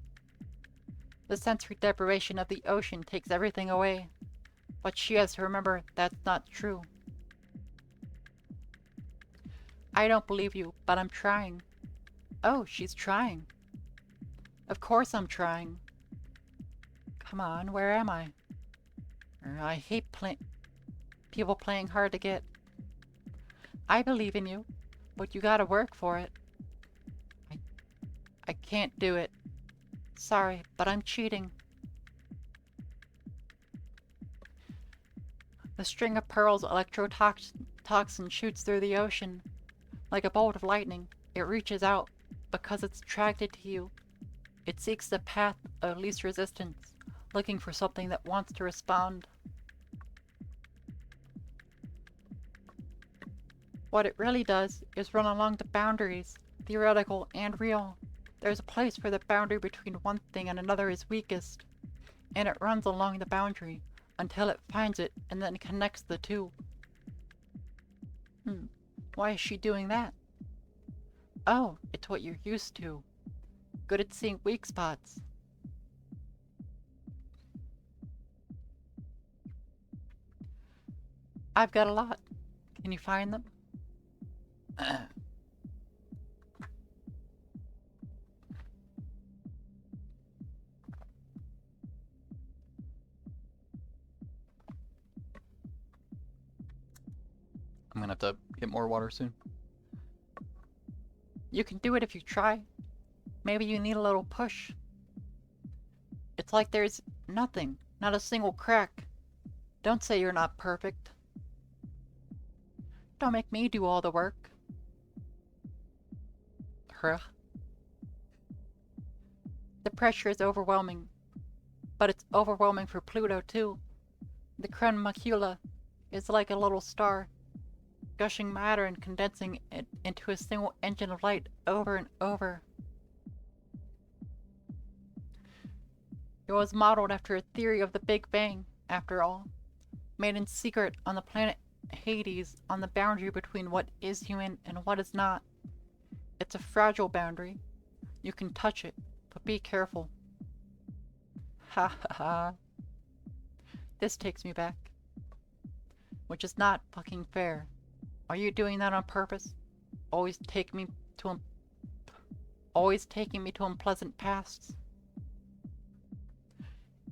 The sensory deprivation of the ocean takes everything away, but she has to remember that's not true. I don't believe you, but I'm trying. Oh, she's trying. Of course I'm trying. Come on, where am I? I hate people playing hard to get. I believe in you, but you gotta work for it. I can't do it. Sorry, but I'm cheating. The string of pearls electrotoxin shoots through the ocean. Like a bolt of lightning, it reaches out because it's attracted to you. It seeks the path of least resistance, looking for something that wants to respond. What it really does is run along the boundaries, theoretical and real. There's a place where the boundary between one thing and another is weakest, and it runs along the boundary until it finds it and then connects the two. Why is she doing that? Oh, it's what you're used to. Good at seeing weak spots. I've got a lot. Can you find them? I'm gonna have to get more water soon. You can do it if you try. Maybe you need a little push. It's like there's nothing, not a single crack. Don't say you're not perfect. Don't make me do all the work. Huh? The pressure is overwhelming. But it's overwhelming for Pluto, too. The creme macula is like a little star, gushing matter and condensing it into a single engine of light over and over. It was modeled after a theory of the Big Bang, after all, made in secret on the planet Hades, on the boundary between what is human and what is not. It's a fragile boundary. You can touch it, but be careful. Ha ha ha. This takes me back. Which is not fucking fair. Are you doing that on purpose? Always taking me to unpleasant pasts?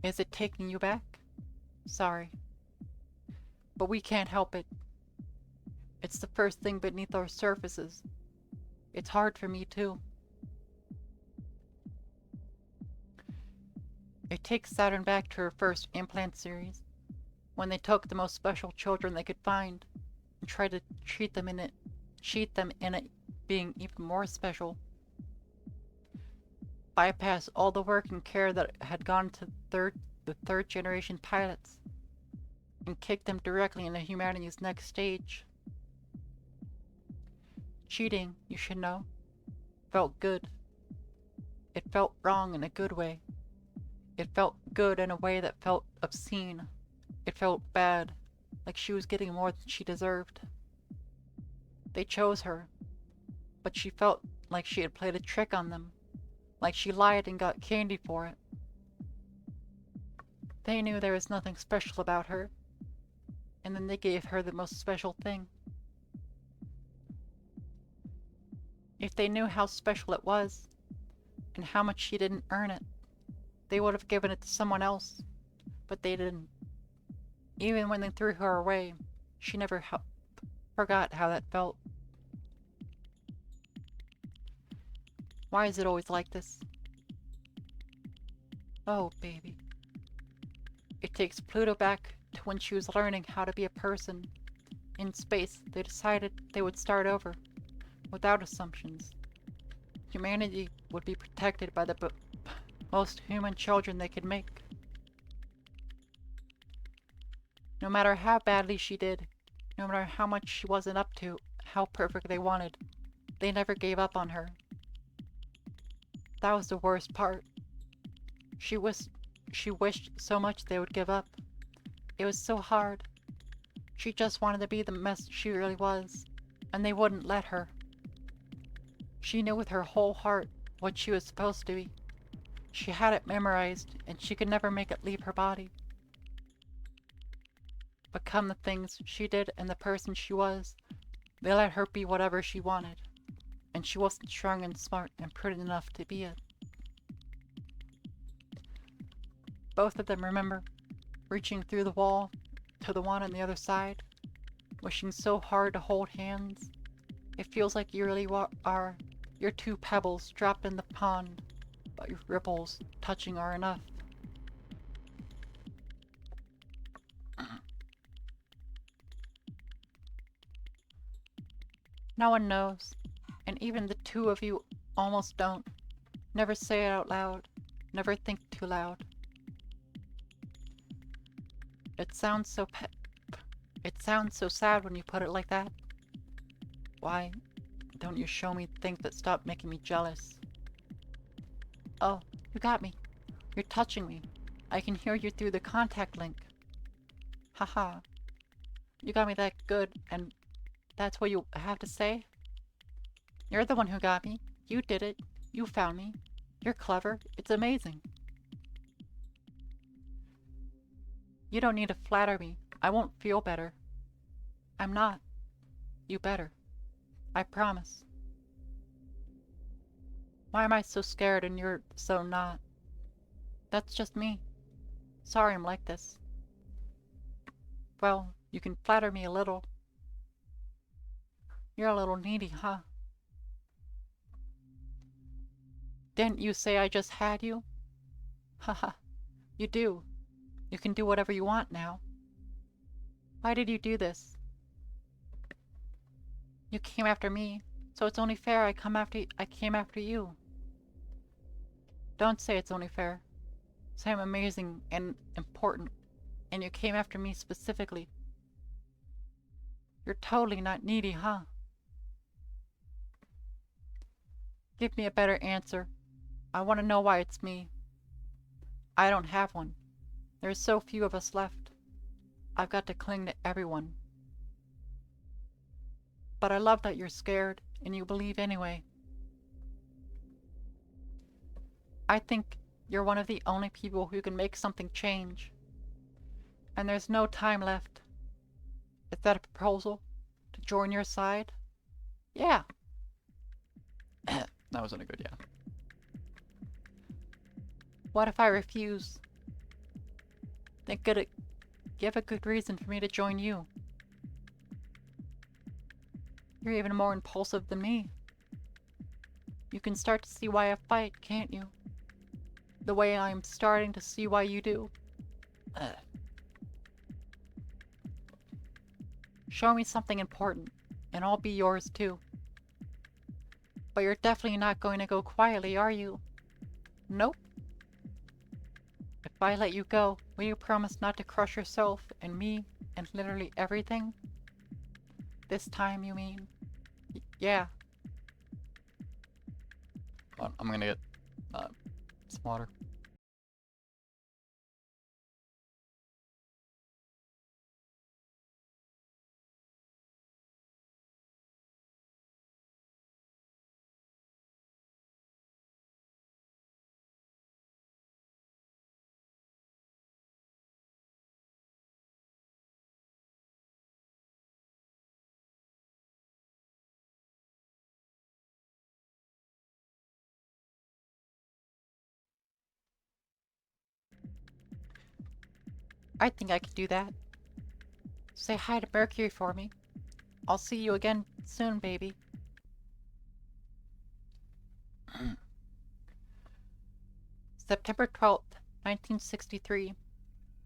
Is it taking you back? Sorry. But we can't help it. It's the first thing beneath our surfaces. It's hard for me too. It takes Saturn back to her first implant series, when they took the most special children they could find and tried to cheat them in it being even more special. Bypass all the work and care that had gone to the third generation pilots and kick them directly into humanity's next stage. Cheating, you should know, felt good. It felt wrong in a good way. It felt good in a way that felt obscene. It felt bad, like she was getting more than she deserved. They chose her, but she felt like she had played a trick on them, like she lied and got candy for it. They knew there was nothing special about her, and then they gave her the most special thing. If they knew how special it was, and how much she didn't earn it, they would have given it to someone else, but they didn't. Even when they threw her away, she never forgot how that felt. Why is it always like this? Oh, baby. It takes Pluto back to when she was learning how to be a person. In space, they decided they would start over, without assumptions. Humanity would be protected by the most human children they could make. No matter how badly she did, no matter how much she wasn't up to, how perfect they wanted, they never gave up on her. That was the worst part. She wished so much they would give up. It was so hard. She just wanted to be the mess she really was, and they wouldn't let her. She knew with her whole heart what she was supposed to be. She had it memorized, and she could never make it leave her body. Become the things she did and the person she was, they let her be whatever she wanted, and she wasn't strong and smart and pretty enough to be it. Both of them remember reaching through the wall to the one on the other side, wishing so hard to hold hands. It feels like you really are. You're two pebbles dropped in the pond, but your ripples touching are enough. No one knows, and even the two of you almost don't. Never say it out loud. Never think too loud. It sounds so sad when you put it like that. Why don't you show me things that stop making me jealous? Oh, you got me. You're touching me. I can hear you through the contact link. Haha. You got me that good, and that's what you have to say? You're the one who got me. You did it. You found me. You're clever. It's amazing. You don't need to flatter me. I won't feel better. I'm not. You better. I promise. Why am I so scared and you're so not? That's just me. Sorry I'm like this. Well, you can flatter me a little. You're a little needy, huh? Didn't you say I just had you? Haha. You do. You can do whatever you want now. Why did you do this? You came after me, so it's only fair I came after you. Don't say it's only fair. Say I'm amazing and important, and you came after me specifically. You're totally not needy, huh? Give me a better answer. I want to know why it's me. I don't have one. There's so few of us left. I've got to cling to everyone. But I love that you're scared, and you believe anyway. I think you're one of the only people who can make something change. And there's no time left. Is that a proposal? To join your side? Yeah. That wasn't a good yeah. What if I refuse? Give a good reason for me to join you. You're even more impulsive than me. You can start to see why I fight, can't you? The way I'm starting to see why you do. Show me something important, and I'll be yours too. But you're definitely not going to go quietly, are you? Nope. If I let you go, will you promise not to crush yourself and me and literally everything? This time, you mean? Yeah. I'm gonna get some water. I think I could do that. Say hi to Mercury for me. I'll see you again soon, baby. September 12th, 1963.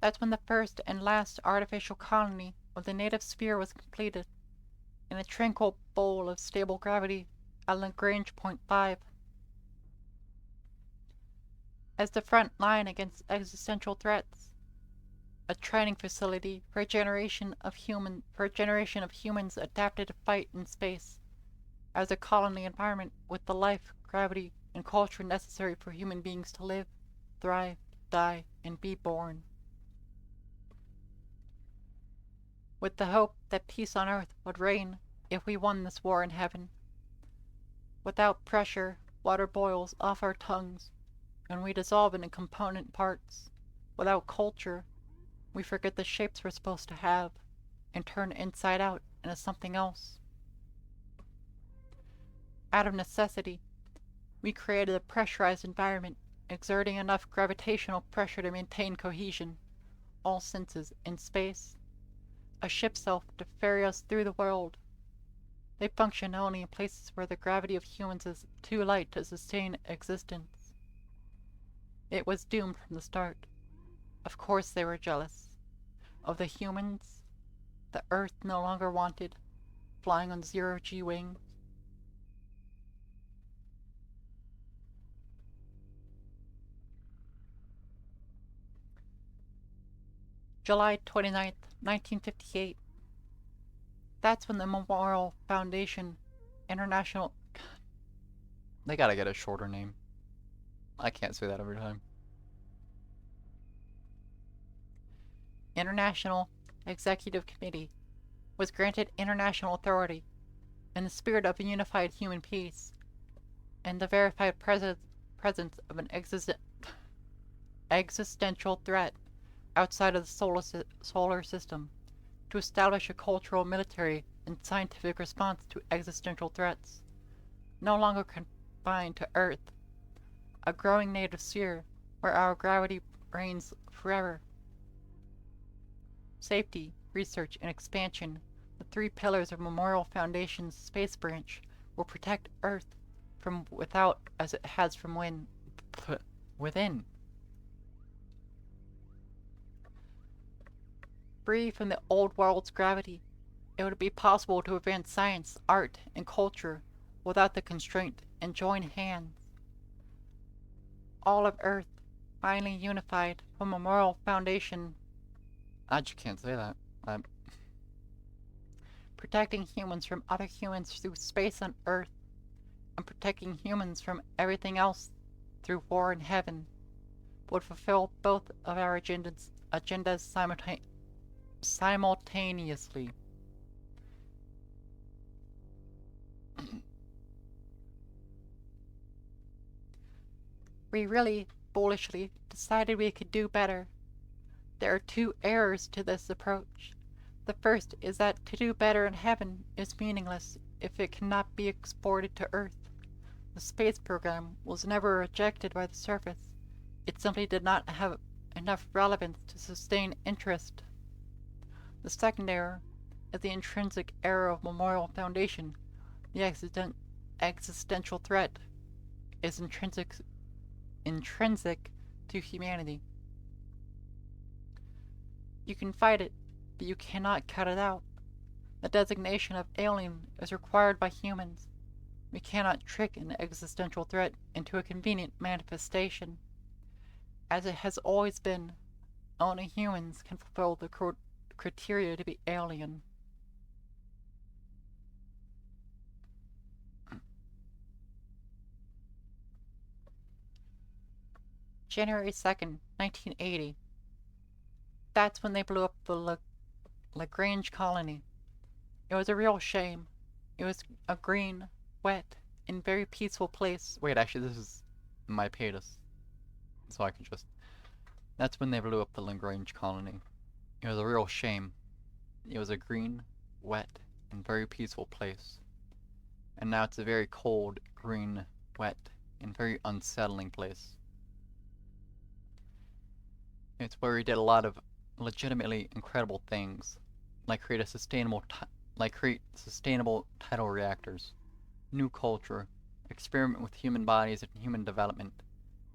That's when the first and last artificial colony of the native sphere was completed, in a tranquil bowl of stable gravity at Lagrange point 5. As the front line against existential threats, a training facility for a generation of humans adapted to fight in space, as a colony environment with the life, gravity, and culture necessary for human beings to live, thrive, die, and be born. With the hope that peace on earth would reign if we won this war in heaven. Without pressure, water boils off our tongues, and we dissolve into component parts. Without culture, we forget the shapes we're supposed to have, and turn inside out into something else. Out of necessity, we created a pressurized environment, exerting enough gravitational pressure to maintain cohesion, all senses in space. A ship self to ferry us through the world. They function only in places where the gravity of humans is too light to sustain existence. It was doomed from the start. Of course they were jealous. Of the humans, the Earth no longer wanted, flying on zero-G wings. July 29th, 1958. That's when the Memorial Foundation International... They gotta get a shorter name. I can't say that every time. International Executive Committee was granted international authority in the spirit of a unified human peace and the verified presence of an existential threat outside of the solar system to establish a cultural, military, and scientific response to existential threats, no longer confined to Earth, a growing native sphere where our gravity reigns forever. Safety, research, and expansion, the three pillars of Memorial Foundation's space branch, will protect Earth from without as it has from within. Free from the old world's gravity, it would be possible to advance science, art, and culture without the constraint and join hands. All of Earth, finally unified from a moral foundation. I just can't say that. I'm protecting humans from other humans through space on Earth, and protecting humans from everything else through war in heaven, would fulfill both of our agendas simultaneously. We really, foolishly, decided we could do better. There are two errors to this approach. The first is that to do better in heaven is meaningless if it cannot be exported to Earth. The space program was never rejected by the surface. It simply did not have enough relevance to sustain interest. The second error is the intrinsic error of Memorial Foundation. The existential threat is intrinsic to humanity. You can fight it, but you cannot cut it out. The designation of alien is required by humans. We cannot trick an existential threat into a convenient manifestation. As it has always been, only humans can fulfill the criteria to be alien. January 2nd, 1980. That's when they blew up the Lagrange colony. It was a real shame. It was a green, wet, and very peaceful place. Wait, actually, this is my PATUS. So I can just... That's when they blew up the Lagrange colony. It was a real shame. It was a green, wet, and very peaceful place. And now it's a very cold, green, wet, and very unsettling place. It's where we did a lot of legitimately incredible things, like create sustainable tidal reactors, new culture, experiment with human bodies and human development,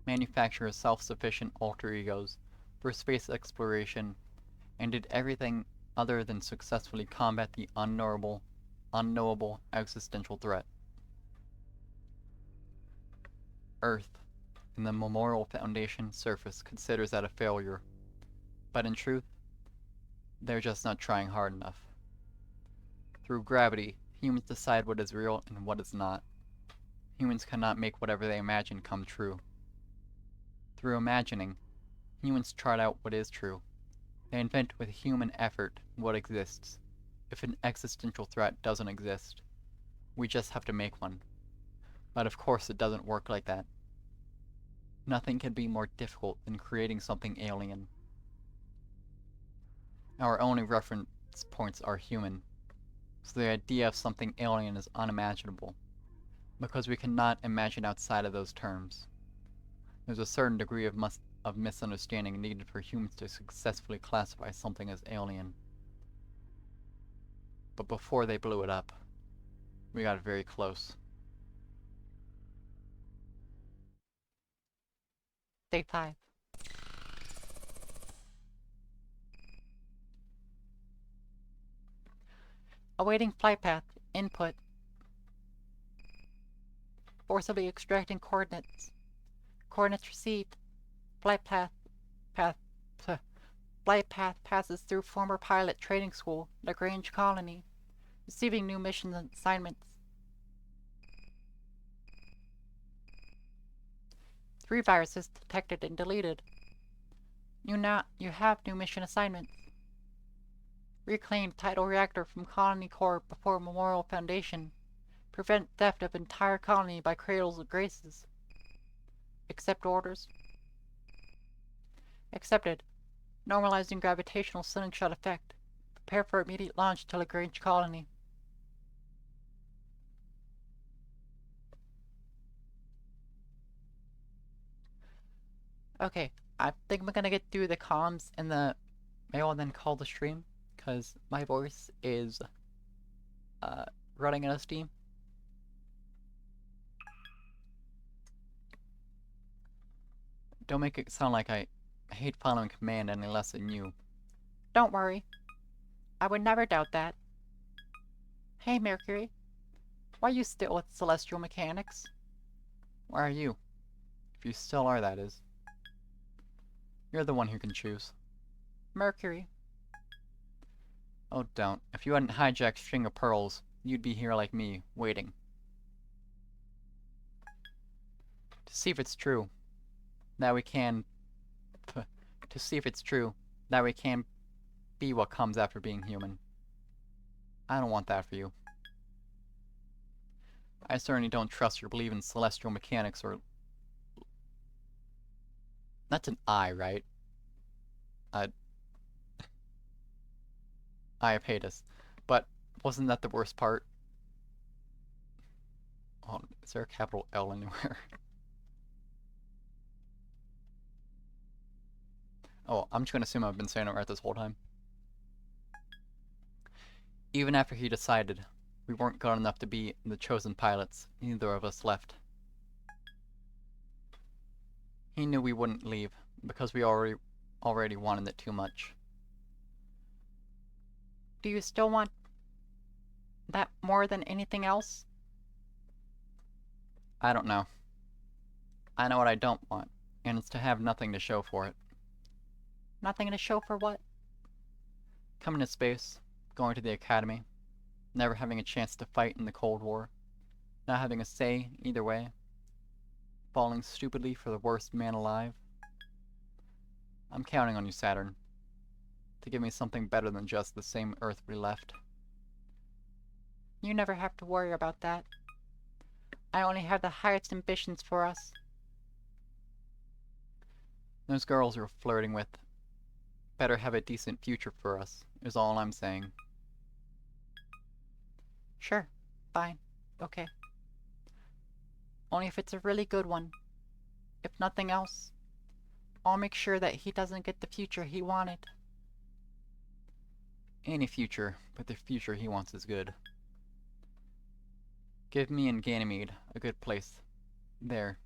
manufacture self-sufficient alter egos for space exploration, and did everything other than successfully combat the unknowable existential threat. Earth, and the Memorial Foundation surface considers that a failure, but in truth, they're just not trying hard enough. Through gravity, humans decide what is real and what is not. Humans cannot make whatever they imagine come true. Through imagining, humans chart out what is true. They invent with human effort what exists. If an existential threat doesn't exist, we just have to make one. But of course it doesn't work like that. Nothing can be more difficult than creating something alien. Our only reference points are human, so the idea of something alien is unimaginable, because we cannot imagine outside of those terms. There's a certain degree of misunderstanding needed for humans to successfully classify something as alien. But before they blew it up, we got very close. Day 5. Awaiting flight path. Input. Forcibly extracting coordinates. Coordinates received. Flight path passes through former pilot training school, Lagrange Colony. Receiving new mission assignments. 3 viruses detected and deleted. You have new mission assignments. Reclaim tidal reactor from colony core before Memorial Foundation. Prevent theft of entire colony by Cradles of Graces. Accept orders. Accepted. Normalizing gravitational slingshot effect. Prepare for immediate launch to Lagrange Colony. Okay, I think I'm gonna get through the comms and the mail and then call the stream, because my voice is running out of steam. Don't make it sound like I hate following command any less than you. Don't worry, I would never doubt that. Hey, Mercury. Why are you still with celestial mechanics? Why are you? If you still are, that is. You're the one who can choose. Mercury. Oh, don't. If you hadn't hijacked String of Pearls, you'd be here like me, waiting. To see if it's true. That we can... to see if it's true. That we can be what comes after being human. I don't want that for you. I certainly don't trust your belief in celestial mechanics or... That's an I, right? Iapetus. But wasn't that the worst part? Oh, is there a capital L anywhere? Oh, I'm just gonna assume I've been saying it right this whole time. Even after he decided we weren't good enough to be the chosen pilots, neither of us left. He knew we wouldn't leave, because we already wanted it too much. Do you still want that more than anything else? I don't know. I know what I don't want, and it's to have nothing to show for it. Nothing to show for what? Coming to space, going to the academy, never having a chance to fight in the Cold War, not having a say either way, falling stupidly for the worst man alive. I'm counting on you, Saturn, to give me something better than just the same Earth we left. You never have to worry about that. I only have the highest ambitions for us. Those girls you're flirting with better have a decent future for us, is all I'm saying. Sure, fine, okay. Only if it's a really good one. If nothing else, I'll make sure that he doesn't get the future he wanted. Any future, but the future he wants is good. Give me and Ganymede a good place. There.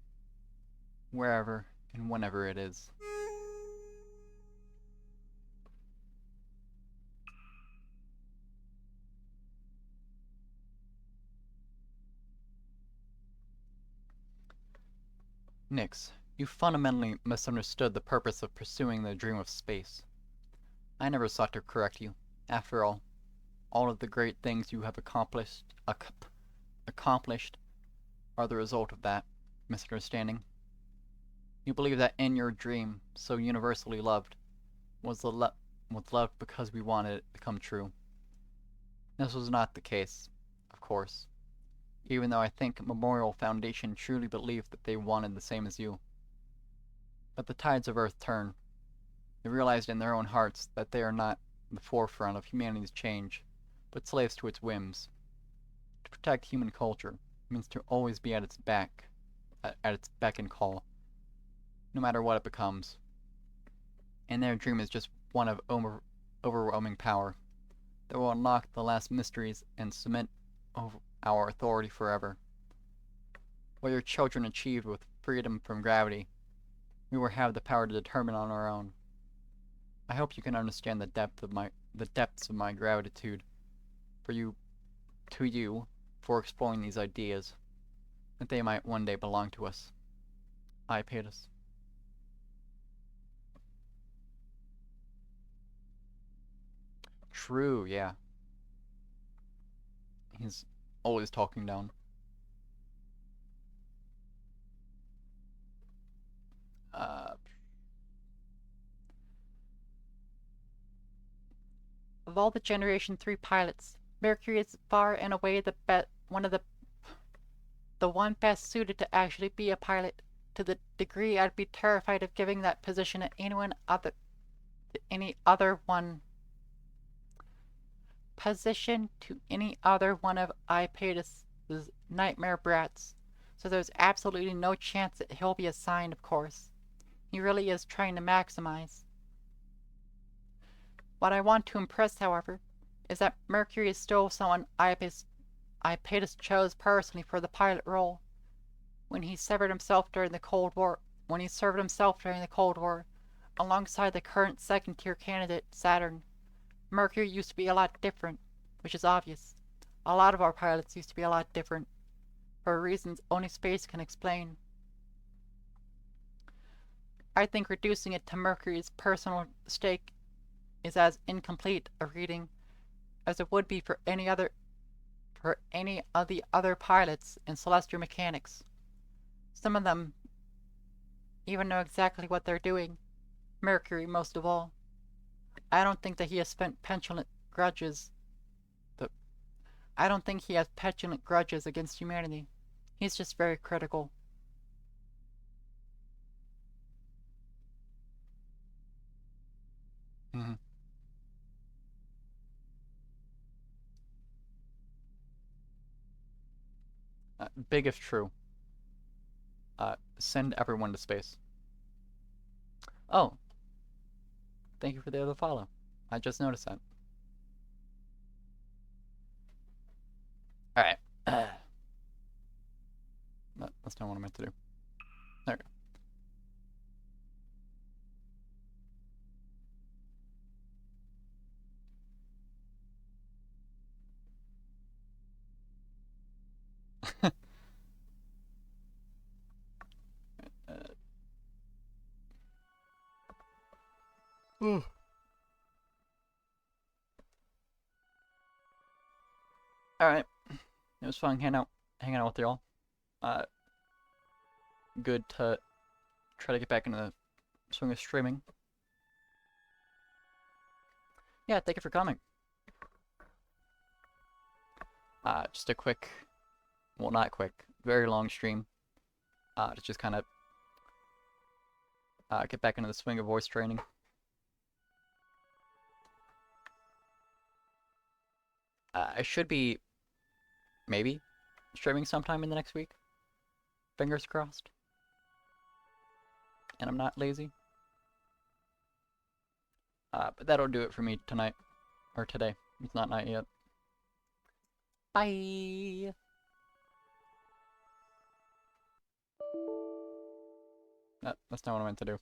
Wherever and whenever it is. Nix, you fundamentally misunderstood the purpose of pursuing the dream of space. I never sought to correct you. After all of the great things you have accomplished are the result of that misunderstanding. You believe that in your dream, so universally loved, was loved because we wanted it to come true. This was not the case, of course, even though I think Memorial Foundation truly believed that they wanted the same as you. But the tides of Earth turn. They realized in their own hearts that they are not the forefront of humanity's change, but slaves to its whims. To protect human culture means to always be at its beck and call, no matter what it becomes. And their dream is just one of overwhelming power that will unlock the last mysteries and cement our authority forever. What your children achieved with freedom from gravity, we will have the power to determine on our own. I hope you can understand the depths of my gratitude to you for exploring these ideas, that they might one day belong to us. Iapetus. True, yeah. He's always talking down. Of all the Generation 3 pilots, Mercury is far and away the one best suited to actually be a pilot. To the degree I'd be terrified of giving that position to any other one of Iapetus' nightmare brats. So there's absolutely no chance that he'll be assigned, of course. He really is trying to maximize. What I want to impress, however, is that Mercury is still someone Iapetus chose personally for the pilot role. When he served himself during the Cold War, alongside the current second-tier candidate, Saturn, Mercury used to be a lot different, which is obvious. A lot of our pilots used to be a lot different, for reasons only space can explain. I think reducing it to Mercury's personal stake is as incomplete a reading as it would be for any of the other pilots in celestial mechanics. Some of them even know exactly what they're doing, Mercury most of all. I don't think that he has spent petulant grudges. I don't think he has petulant grudges against humanity. He's just very critical. Mm-hmm. Big if true. Send everyone to space. Oh, thank you for the other follow. I just noticed that. Alright. That's not what I meant to do. There we go. Alright. It was fun hanging out with y'all. Uh, good to try to get back into the swing of streaming. Yeah, thank you for coming. Just a quick, well, not quick, very long stream. To just kind of get back into the swing of voice training. I should be, maybe, streaming sometime in the next week. Fingers crossed. And I'm not lazy. But that'll do it for me tonight. Or today. It's not night yet. Bye! That's not what I meant to do.